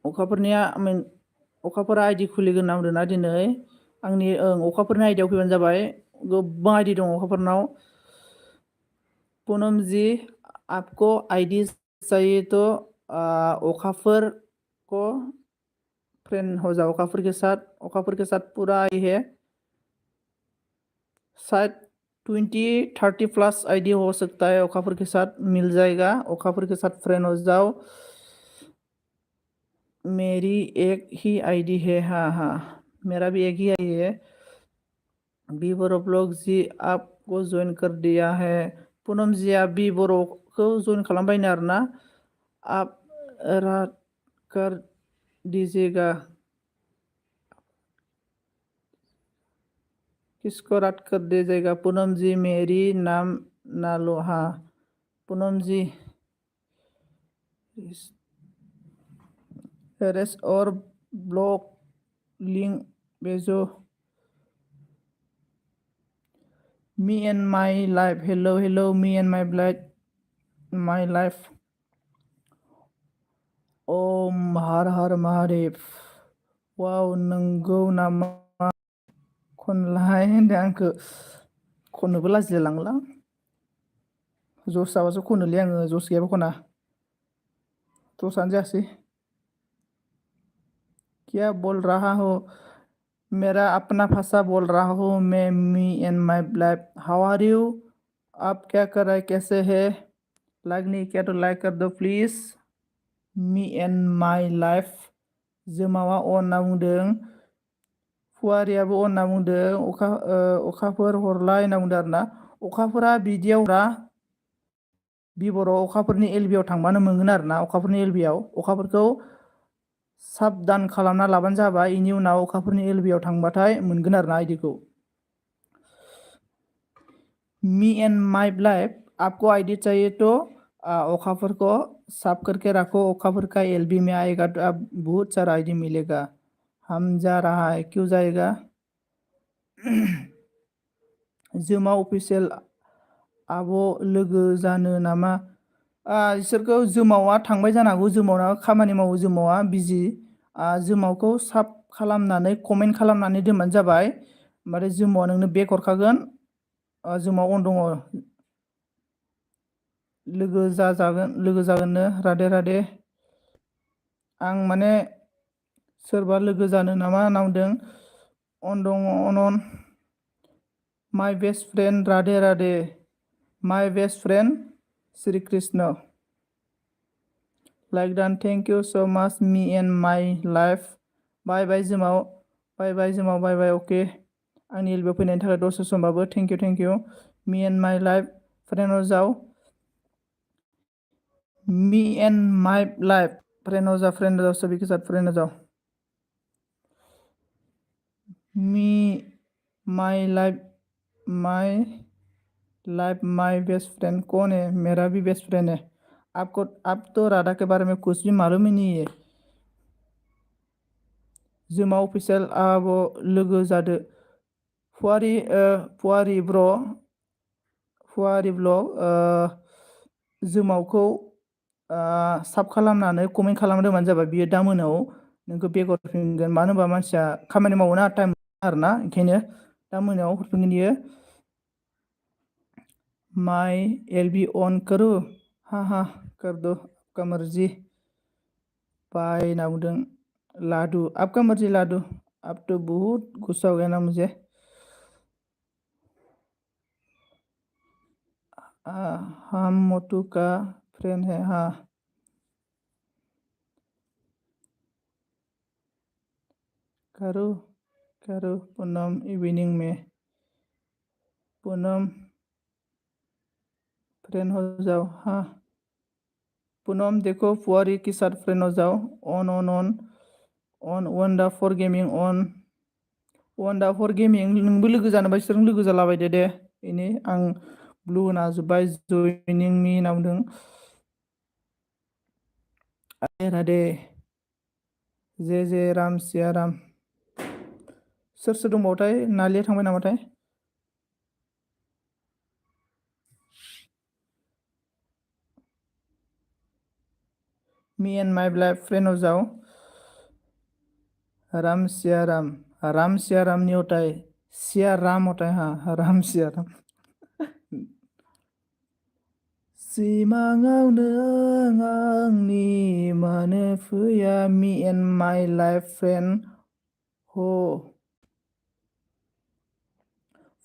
अखाफोरा आइडि खुलिगोन होनना बुंदोंना दिनै आंनि अखाफोरनि आइडियाव फैबानो जाबाय गोबां आइडि दङ अखाफोरनाव पूनम जी आपको आईडी चाहिए तो अखाफोर को फ्रेंड हो जाओ अखाफोर के साथ पूरा आई है शायद 20-30 प्लस आईडी हो सकता है अखाफोर के साथ मिल जाएगा अखाफोर के साथ फ्रेंड हो जाओ मेरी एक ही आईडी है हाँ मेरा भी एक ही आईडी है बी बर' ब्लॉग जी आपको ज्वाइन कर दिया है पूनम जिया बी बर'खौ ज्वाइन खालामबायनो आरोना आप रात कर दीजिएगा किसको रात कर दीजिएगा पूनम जी मेरी नाम ना लो हाँ पूनम जी रेस और ब्लॉग लिंक भेजो me and my life hello hello me and my life ओम हर हर महादेव वाव नंगौ नामा खनलाय होनदों आंखौ खननोबो लाजिलाय लाङोलां जस जाबासो खनोलै आङो जस गैयाबा खना जसानो जायासै क्या बोल रहा हो मेरा अपना भाषा बोल रहा हूँ मैं me and my life how are you आप क्या कर रहे कैसे है लाइक नहीं किया तो लाइक कर दो please me and my life जोमावा अन होनना बुंदों फुवारियाबो अन होनना बुंदों अखाफोर हरलाय होनना बुंदों आरोना अखाफोरा बिदियाव बि बर' अखाफोरनि एलबिआव थांबानो मोनगोन आरोना अखाफोरनि एलबिआव अखाफोरखौ साबधान खालामना लाबानो जाबाय। इनि उनाव अखाफोरनि एलबियाव थांबाथाय मोनगोन आरोना आइडिखौ। मी एंड माई लाइफ, आपको आईडी चाहिए तो अखाफोर को साफ करके रखो। अखाफोर का एलबी में आएगा तो आप बहुत सारा आईडी मिलेगा। हम जा रहा है, क्यों जाएगा? जोमा अफिसियेल आबो लोगो जानो नामा? इसोरखौ जोमावा थांबाय जानो हागौ। जोमावना खामानि मावो, जोमावा बिजि। जोमावखौ साब खालामनानै कमेन्ट खालामनानै दोनबानो जाबाय। ओमफ्राय जोमावा नोंनो बेक हरखागोन। जोमाव अन दङ, लोगो जागोननो। राधे राधे। आं माने सोरबा लोगो जानो नामा होनना बुंदों। अन दङ, अन माय best friend. Radhe Radhe. My best friend Shri Krishna. Like done, thank you so much. Me and my life. Bye bye जोमाव, बाय बाय जोमाव, बाय बाय। अके, आंनि एलबियाव फैनायनि थाखाय दसे समबाबो thank you. Me and my life friend हो जाओ। Me and my life friend हो जाओ, सभी के साथ फ्रेंड हो जाओ। Me my life, my best friend कौन है? मेरा भी बेस्ट फ्रेंड है। आप तो राधा के बारे में कुछ भी मालूम ही नहीं है। जोमा अफिसियल आबो लोगो जादो। फुवारी ब्लग जोमावखौ साब खालामनानै कमेन्ट खालामना दोनबानो जाबाय। बियो दा मोनायाव नोंखौ बेक हरफिनगोन। मानो होनबा मानसिया खामानि मावोना, टाइम आरोना, ओंखायनो दा मोनायाव हरफिनगोन बियो। माई एलबी ऑन करो? हाँ कर दो, आपका मर्जी। बाय ना बुंदों लाडू। आपका मर्जी लाडू। आप तो बहुत गुस्सा हो गया ना मुझे। हम मोटू का फ्रेंड है। हाँ, करो पूनम इवनिंग में। पूनम फ्रेंड हो जाओ। हाँ पूनम, देखो फुआरी के साथ फ्रेंड हो जाओ। ऑन wonder for gaming. Wonder for gaming नोंबो लोगो जानोबा इसोरजों लोगो जालाबायदे दे। इनि आं ब्लू होना जोब्बाय। जइनिं मी होनना बुंदों। राधे जे राम सिया राम। सोर दंबावथाय? नालिया थांबाय नामाथाय? मी एंड माई लाइफ फ्रेंड हो जाओ। राम सिया राम नहीं होता है, सिया राम होता है। हाँ, राम सिया राम। सिमाङाव नों आंनि मानो फैया? मी एंड माई लाइफ फ्रेंड हो।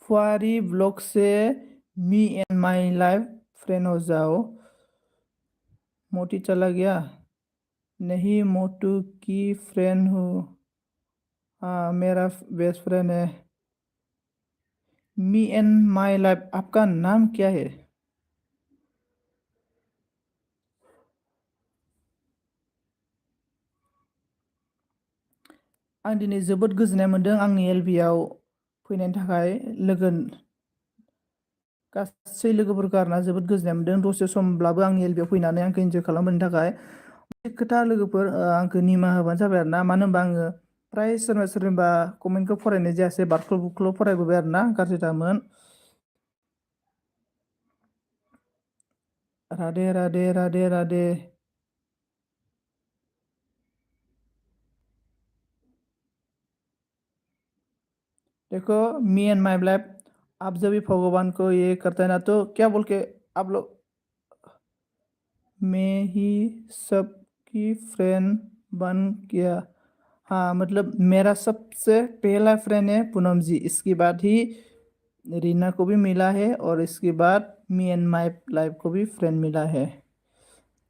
फुआरी ब्लॉग से मी एंड माई लाइफ फ्रेंड हो जाओ। मोटी चला गया? नहीं, मोटू की फ्रेंड हूँ। हाँ, मेरा बेस्ट फ्रेंड है। मी एंड माई लाइफ, आपका नाम क्या है? आं दिनै जोबोद गोजोननाय मोन्दों आंनि एलबियाव फैनायनि थाखाय। गासै लोगोफोरखौ आरोना जोबोद गोजोननाय मोन्दों। दसे समब्लाबो आंनि एलबियाव फैनानै आंखौ इन्जय खालामहोनो थाखाय। खोथा लोगोफोर, आंखौ निमाहा होबानो जाबाय आरोना। मानो होनबा आङो फ्राय सोरनिबा कमेन्टखौ फरायनाय जायासै, बारख्ल' बुख्ल' फरायबोबाय आरोना, गाज्रि दामोन। राधे राधे राधे राधे। देखो, मी एंड माई लाइफ, आप जब भी भगवान को ये करते हैं ना, तो क्या बोल के आप लोग, मैं ही सबकी फ्रेंड बन गया। हाँ, मतलब मेरा सबसे पहला फ्रेंड है पूनम जी। इसके बाद ही रीना को भी मिला है, और इसके बाद मी एंड माई लाइफ को भी फ्रेंड मिला है।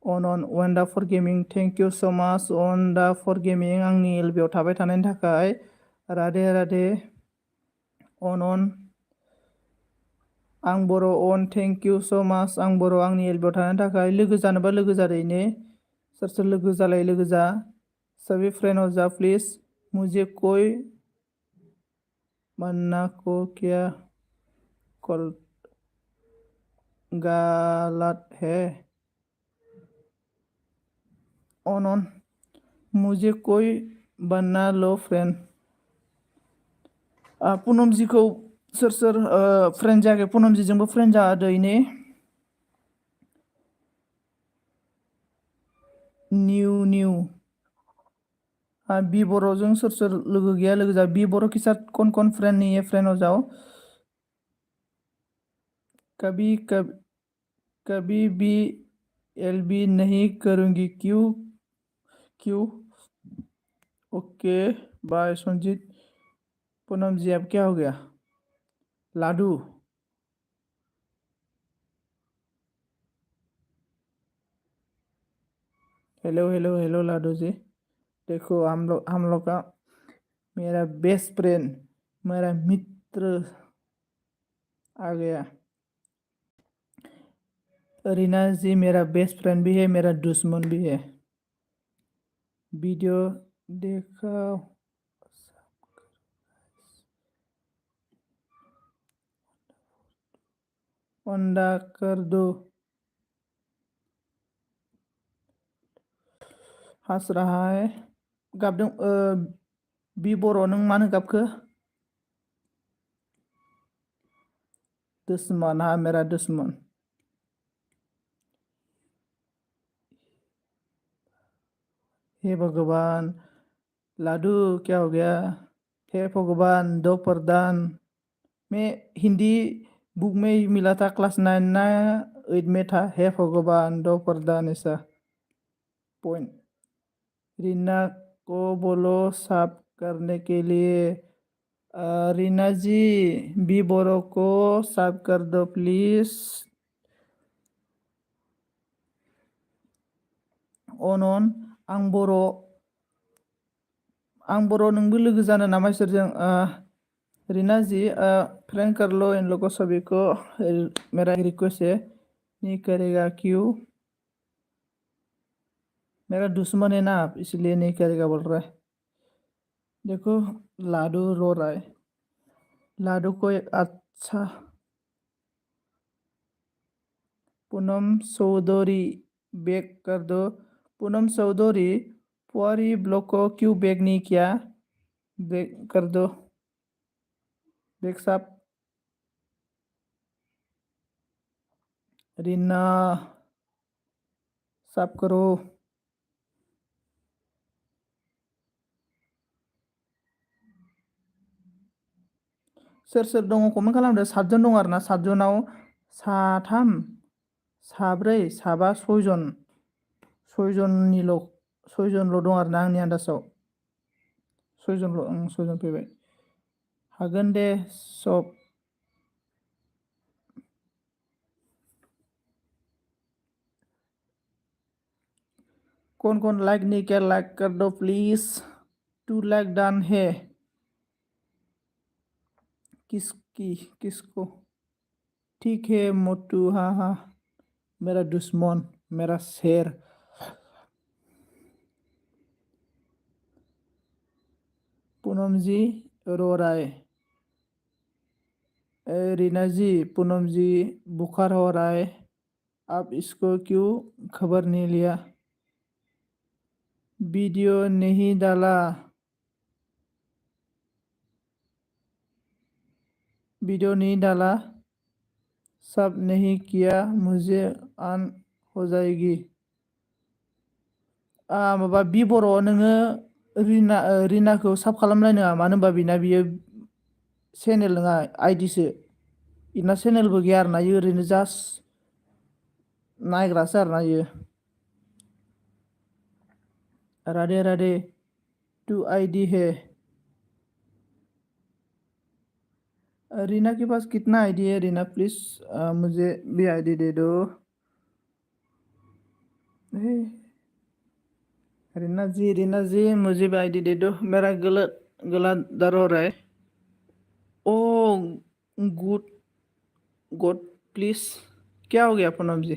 ऑन wonder for gaming, thank you so much wonder for gaming आंनि एलबियाव थाबाय थानायनि थाखाय। राधे राधे। ऑन आं बर' अन, थैंक यू सो मच आं बर' आंनि एलबियाव थानायनि थाखाय। लोगो जानोबा लोगो जादो इने। सोर लोगो जालाय, लोगो जा। सभी फ्रेंड हो जाओ प्लीज। मुझे कोई मन्ना को क्या कॉल गलत है। ऑन मुझे कोई बना लो फ्रेंड। पुनमजीखौ सोर सोर फ्रेंड जायाखै? पुनमजीजोंबो फ्रेंड जादो इने। निउ बी बर'जों सोर सोर लोगो गैया लोगो जा। बी बर'के साथ कौन फ्रेंड नहीं है फ्रेंड हो जाओ। कभी कभी कभी भी एलबी नहीं करूंगी। क्यों? ओके बाय संजीत। पूनम जी अब क्या हो गया? लाडू हेलो लाडू जी। देखो हम लोग का मेरा बेस्ट फ्रेंड, मेरा मित्र आ गया। रीना जी मेरा बेस्ट फ्रेंड भी है, मेरा दुश्मन भी है। वीडियो देखो अंडा कर दो। हंस रहा है। गाबदों बी बर' नों मानो गाबखो? दुश्मन हा मेरा दुश्मन। हे भगवान लाडू क्या हो गया? हे भगवान दो प्रदान। मैं हिंदी बुक में ही मिला था, क्लास 9 ना 8 में था। हे भगवान दो प्रदान ऐसा पॉइंट। रीना को बोलो साफ करने के लिए। रीना जी बी बोरो को साफ कर दो प्लीज। अन आं बर' नोंबो लोगो जानो नामा इसोरजों? रीना जी फ्रेंड कर लो इन लोगों सभी को। मेरा रिक्वेस्ट है, नहीं करेगा क्यों? मेरा दुश्मन है ना आप, इसलिए नहीं करेगा बोल रहा है। देखो लाडू रो रहा है। लाडू को एक अच्छा पूनम चौधरी बैक कर दो। पूनम चौधरी पुआरी ब्लॉग को क्यों बैक नहीं किया? बैक कर दो। बैक साहब। रीना साफ करो। सोर दङ कमेन्ट खालामदो। 7 जन दं आरोना, 7 जनाव 3 4 5 6 जनल' दं आरोना आंनि आन्दाजाव। 6 जनल'। 6 जन फैबाय। हागोन दे सब। कौन लाइक नहीं किया लाइक कर दो प्लीज। 2 लाइक डन है। किसको? ठीक है मोटू। हाँ मेरा दुश्मन, मेरा शेर। पूनम जी रो रहा है। रीना जी पूनम जी बुखार हो रहा है, आप इसको क्यों खबर नहीं लिया? वीडियो नहीं डाला। सब नहीं किया, मुझे आन हो जाएगी। माबा बी बर' नोङो रिनाखौ साब खालामलायनाङा। मानो होनबा बियो चेनेल नङा, आइडिसो। इना चेनेलबो गैया आरोना, इयो ओरैनो जास्ट नायग्रासो आरोना इयो। राधे 2 आईडी है। रीना के पास कितना आईडी है? रीना प्लीज मुझे भी आईडी दे दो। रीना जी मुझे भी आईडी दे दो। मेरा गला दर्द हो रहा है। ओ गुड प्लीज। क्या हो गया पूनम जी?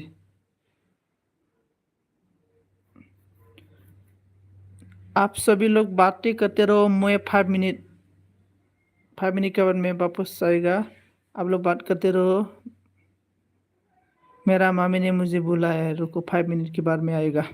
आप सभी लोग बातें करते रहो, मैं 5 मिनट के बाद मैं वापस आएगा। आप लोग बात करते रहो। मेरा मामी ने मुझे बुलाया है, रुको 5 मिनट के बाद में आएगा।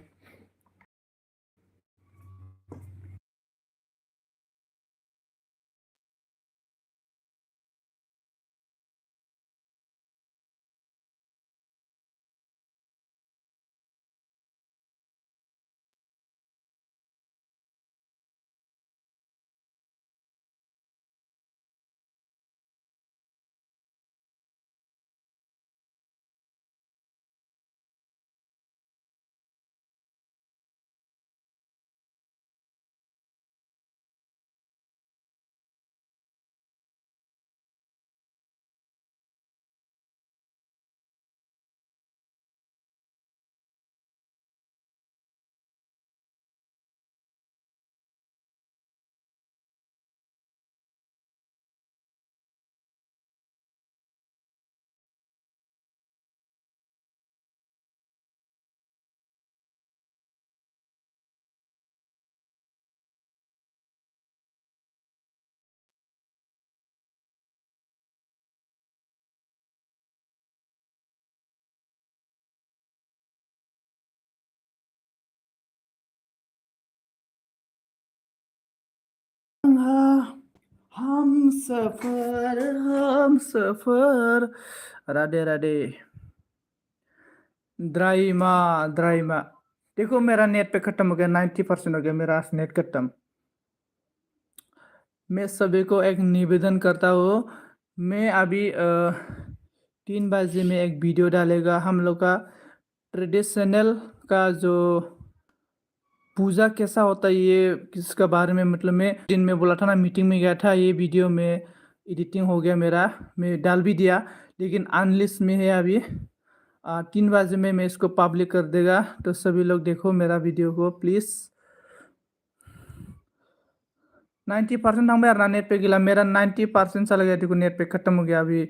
हम सफर राधे राधे। ड्राइमा। देखो मेरा नेट पे खत्म हो गया, 90% हो गया मेरा नेट खत्म। मैं सभी को एक निवेदन करता हूँ, मैं अभी 3 बजे में एक वीडियो डालेगा हम लोग का ट्रेडिशनल का जो पूजा कैसा होता है, ये किसका बारे में, मतलब मैं दिन में बोला था ना, मीटिंग में गया था, ये वीडियो में एडिटिंग हो गया मेरा, मैं डाल भी दिया, लेकिन अनलिस्ट में है अभी। 3 बजे में मैं इसको पब्लिक कर देगा, तो सभी लोग देखो मेरा वीडियो को प्लीज़। 90% हम यार नेट पे गिला, मेरा 90% चला गया, देखो नेट पे खत्म हो गया अभी,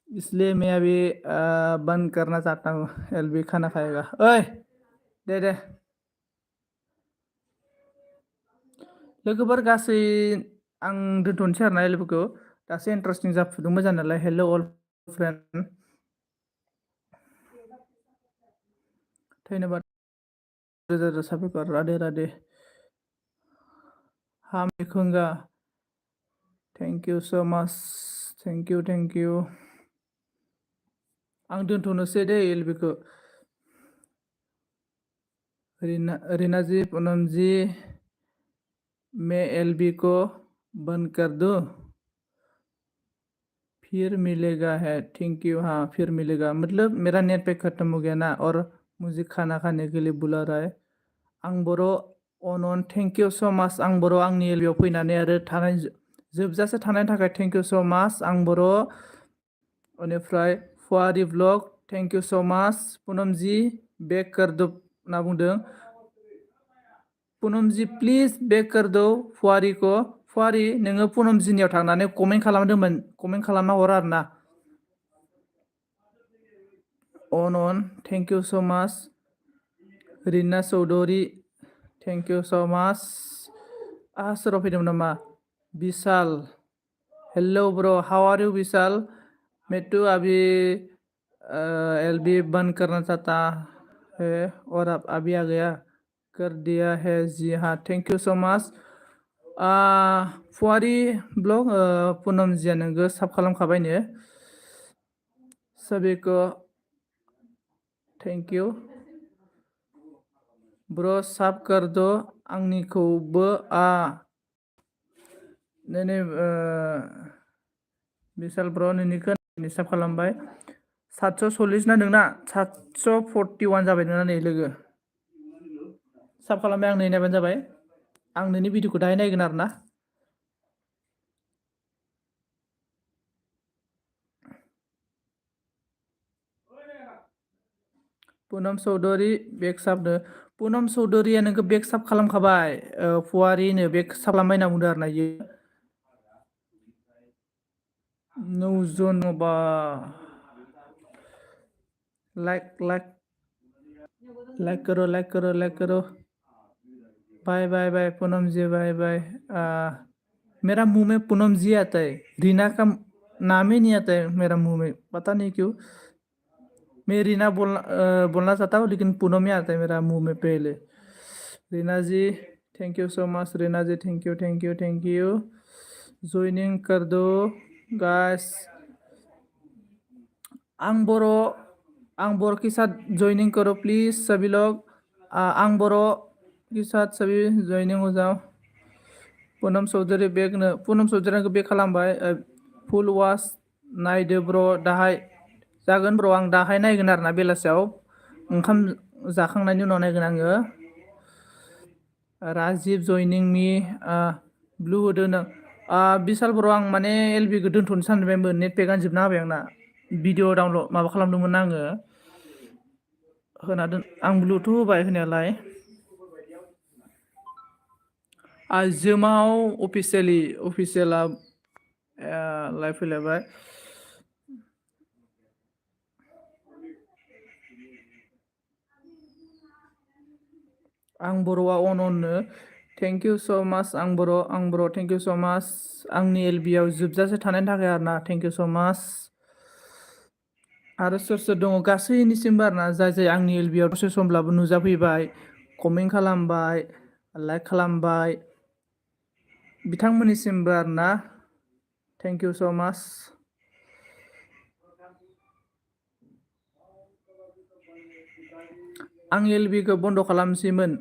इसलिए मैं अभी बंद करना चाहता हूँ। एलबी खाना खाएगा, ओए दे लोगोफोर गासै आं दोनथ'नोसै आरोना एलबिखौ, दासो इन्टारेस्टिं जाफुदों मोजां नालाय। हेल' अल फ्रेन्ड, धन्यबाद, रोजा रोजा साबायखर, राधे राधे। हामिखुंगा, thank you so much, thank you. आं दोनथ'नोसै दे एलबिखौ। रीना जी, पूनम जी, मैं एलबी को बंद कर दूं, फिर मिलेगा है, थैंक यू। हाँ फिर मिलेगा, मतलब मेरा नेट पैक खत्म हो गया ना, और मुझे खाना खाने के लिए बुला रहा है। आं बर' अनन, थेंक यू सो माच। आं बर' आंनि एलबियाव फैनानै आरो थानाय जोबजासे थानायनि थाखाय थेंक यू सो माच। आं बर'। बेनिफ्राय फुवारि ब्लग, थेंक यू सो माच। पुनमजि बेक कर दो होनना बुंदों। पुनमजि प्लिज बेक कर दो फुवारिखौ। फुवारि नोङो पुनमजिनियाव थांनानै कमेन्ट खालामदोंमोन, कमेन्ट खालामना हर आरो ना। अनन, थेंक यू सो माच। Rina Chowdhury, thank you so माच। सोरबा फैदोंमोन नामा? Vishal, hello bro, how are you Vishal? मैं तो अभी एलबी बंद करना चाहता है, और अब अभी आ गया, कर दिया है जी हाँ, थैंक यू सो मच। फुवारि ब्लग, पूनम जिया नोंगो साब खालामखाबायनो, सभी को थैंक यू ब्रो, साब कर दो आंनिखौबो। नै विशाल ब्रो, नोंनिखौ साब खालामबाय। 740 ना नोंना? 741 जाबाय नोंना नै लोगो। साब खालामबाय, आं नै नायबानो जाबाय। आं नोंनि भिडिअखौ दाहाय नायगोन आरो ना। पूनम चौधरी बेक साबनो, पूनम चौधरीया नोंखौ बेक साब खालामखाबाय, फुवारिनो बेक साब खालामबाय होनना बुंदों आरो ना इयो। नौजन माबा लाइक करो, लाइक करो, लाइक करो। बाय बाय बाय पूनम जी, बाय बाय। मेरा मुंह में पूनम जी आता है, रीना का नाम ही नहीं आता है मेरा मुंह में, पता नहीं क्यों। मैं रीना बोलना चाहता हूँ, लेकिन पूनम ही आता है मेरा मुंह में पहले। Reena ji thank you so much, Reena ji thank you thank you thank you. Joining कर दो गाइस। आंग बोरो के साथ ज्वाइनिंग करो प्लीज सभी लोग। आंग बोरो के साथ सभी ज्वाइनिंग हो जाओ। पूनम चौधरी पूनम चौधरी बेक खालामबाय। फुल वास नायदो ब्र दाहाय जागोन ब्र, आं दाहाय नायगोन आरोना बेलासियाव ओंखाम जाखांनायनि उनाव नायगोन आङो। राजिब जयनिं मी ब्लु होदो नों। बिशाल ब्र आं माने एलबिखौ दोनथ'नो सानबायमोन, नेट पेकआनो जोबना होबाय आंना। भिडिअ डाउनलड माबा खालामदोंमोन आङो, होना दोन आं ब्लुथ' होबाय होनायालाय। जोमाव अफिसियेला लाइभ फैलायबाय। आं बर'आ अननो थेंक इउ स' माच। आं बर' थेंक इउ स' माच आंनि एलबिआव जोबजासे थानायनि थाखाय आरोना, थेंक इउ स' माच। आरो सोर सोर दङ गासैनिसिमबो आरोना, जाय आंनि एलबिआव दसे समब्लाबो नुजाफैबाय, कमेन्ट खालामबाय, लाइक खालामबाय, बिथांमोननिसिमबो आरोना थेंक इउ स' माच। आं एलबिखौ बन्द' खालामसैमोन,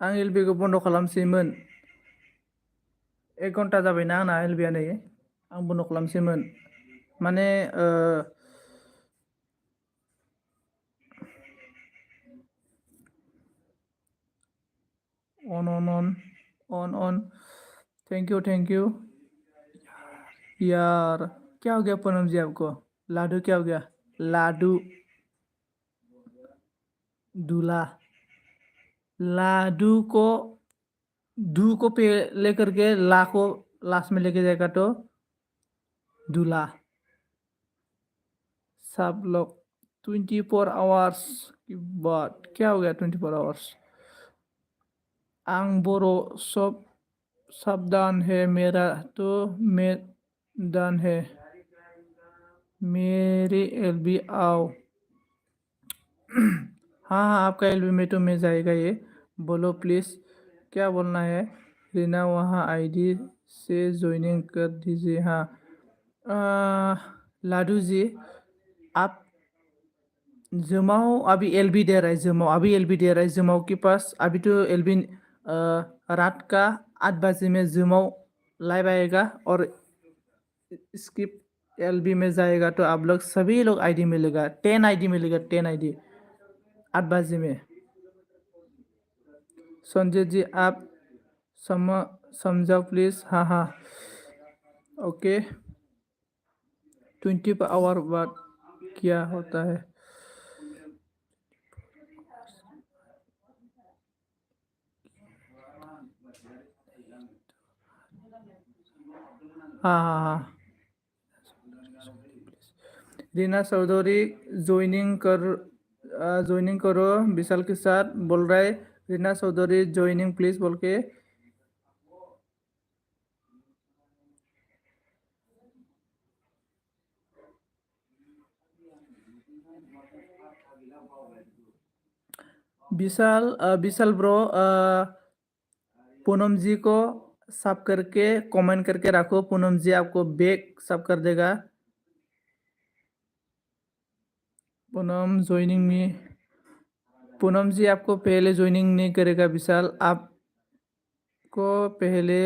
आं एलबिखौ बन्द' खालामसैमोन। 1 घन्टा जाबायना आंना एलबिआ नै, आं बन्द' खालामसैमोन माने ऑन थैंक यू यार। क्या हो गया पूनम जी आपको? लाडू क्या हो गया? लाडू दूल्हा, लाडू को डू को पे लेकर के ला को लास्ट में लेके जाएगा तो दूल्हा। सब लोग 24 आवर्स की बात, क्या हो गया 24 आवर्स? आं बोरो सब सावधान है, मेरा तो मैदान है, मेरी एलबी आओ। हाँ आपका एलबी में तो मैं जाएगा ये, बोलो प्लीज़ क्या बोलना है। रीना वहाँ आईडी से ज्वाइनिंग कर दीजिए। हाँ लाडू जी आप जमाओ, अभी एलबी दे रहा है जमाओ, अभी एलबी दे रहा है जमाओ के पास। अभी तो एलबी रात का 8 बजे में जमाओ लाइव आएगा, और स्किप एलबी में जाएगा तो आप लोग सभी लोग आईडी मिलेगा, 10 आईडी मिलेगा, 10 आईडी 8 बजे में। संजय जी आप समझाओ प्लीज। हाँ ओके। 24 आवर बाद क्या होता है? हाँ रीना चौधरी ज्वाइनिंग करो विशाल के साथ बोल रहा है। रीना चौधरी ज्वाइनिंग प्लीज बोल के। विशाल ब्रो पूनम जी को सब करके कमेंट करके रखो, पूनम जी आपको बैक सब कर देगा। पूनम ज्वाइनिंग में, पूनम जी आपको पहले ज्वाइनिंग नहीं करेगा विशाल, आपको पहले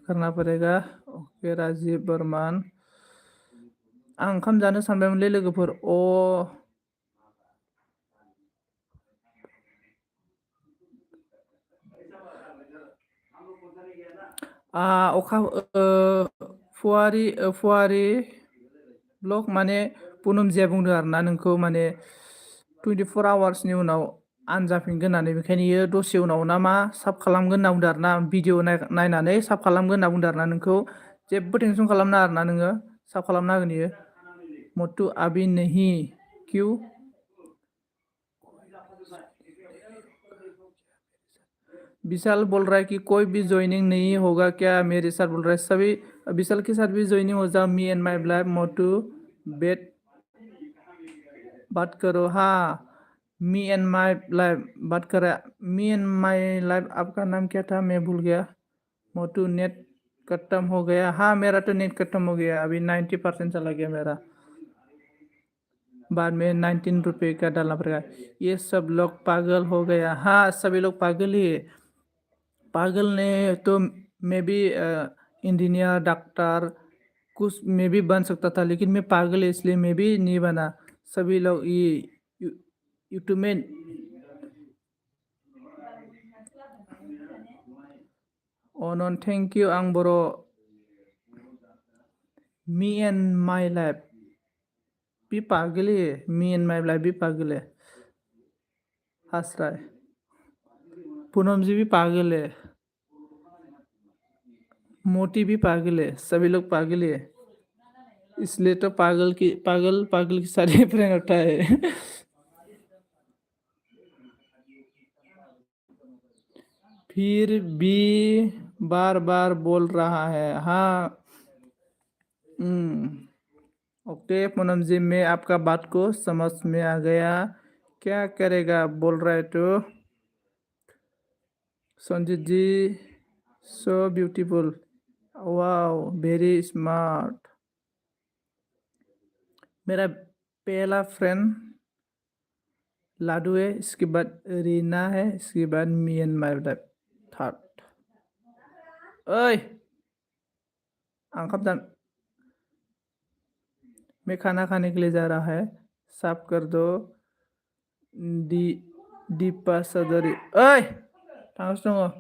करना पड़ेगा। ओके राजीव बर्मान, आं ओंखाम जानो सानबायमोनलै लोगोफोर। अखा फुवारी ब्लग माने पुनमजिया बुंदों आरोना नोंखौ माने 24 आवार्सनि उनाव आनजाफिनगोन होननानै, बेखायनो इयो दसे उनाव ना मा साब खालामगोन होनना बुंदों आरोना, भिडिअ नायनानै साब खालामगोन होनना बुंदों आरोना। नोंखौ जेबो टेनसन खालामना आरोना, नोङो साब खालामना होगोन इयो। मोटू अभी नहीं क्यों? विशाल बोल रहा है कि कोई भी ज्वाइनिंग नहीं होगा क्या, मेरे साथ बोल रहा है सभी। विशाल के साथ भी ज्वाइनिंग हो जाओ। मी एंड माई लाइफ मोटू बेट बात करो। हाँ, मी एंड माई लाइफ बात करा। मी एंड माई लाइफ आपका नाम क्या था, मैं भूल गया। मोटू नेट खत्म हो गया। हाँ, मेरा तो नेट खत्म हो गया, अभी 90% चला गया मेरा। बाद में 19 रुपये का डालना पड़ेगा। ये सब लोग पागल हो गया। हाँ, सभी लोग पागल ही है। पागल ने तो मैं भी इंजीनियर डॉक्टर कुछ मैं भी बन सकता था, लेकिन मैं पागल है इसलिए मैं भी नहीं बना। सभी लोग ये यूट्यूब में नॉन थैंक यू आं बर' मी एंड माई लाइफ भी पागल है। मी एंड माई लाइफ भी पागल है। हासराय पूनम जी भी पागल है। मोटी भी पागल है। सभी लोग पागल है, इसलिए तो पागल पागल की सारी फ्रेंड उठा है। फिर भी बार बार बोल रहा है। हाँ, ओके पूनम जी, मैं आपका बात को समझ में आ गया। क्या करेगा बोल रहा है तो। संजीत जी so beautiful, wow very smart. मेरा पहला फ्रेंड लाडू है, इसके बाद रीना है, इसके बाद मी एंड माई लाइफ थर्ड। ओए आंखब दान, मैं खाना खाने के लिए जा रहा है, साफ कर दो। दी दीपा सदरी ओए थांगासिनो दङ।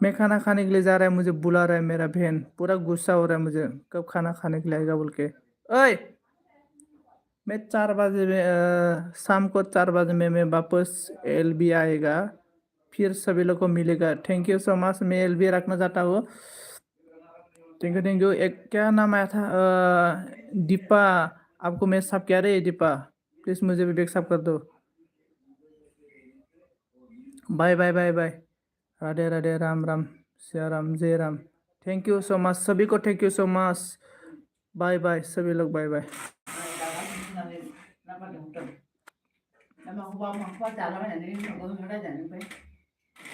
मैं खाना खाने के लिए जा रहा है, मुझे बुला रहा है मेरा बहन, पूरा गुस्सा हो रहा है मुझे, कब खाना खाने के लिए आएगा बोल के। ओए मैं 4 बजे में शाम को 4 बजे में मैं वापस एलबी आएगा, फिर सभी लोग को मिलेगा। थैंक यू सो मच, मैं एलबी रखना चाहता हूँ। Thank you. एक क्या नाम आया था, दीपा। आपको मैं सब कह रहे हैं दीपा, प्लीज मुझे भी बैक सब कर दो। बाय बाय बाय बाय। राधे राधे, राम राम, सिया राम, जय Ram. Thank you so much सभी को, thank you so much. Bye bye सभी लोग, बाय बाय।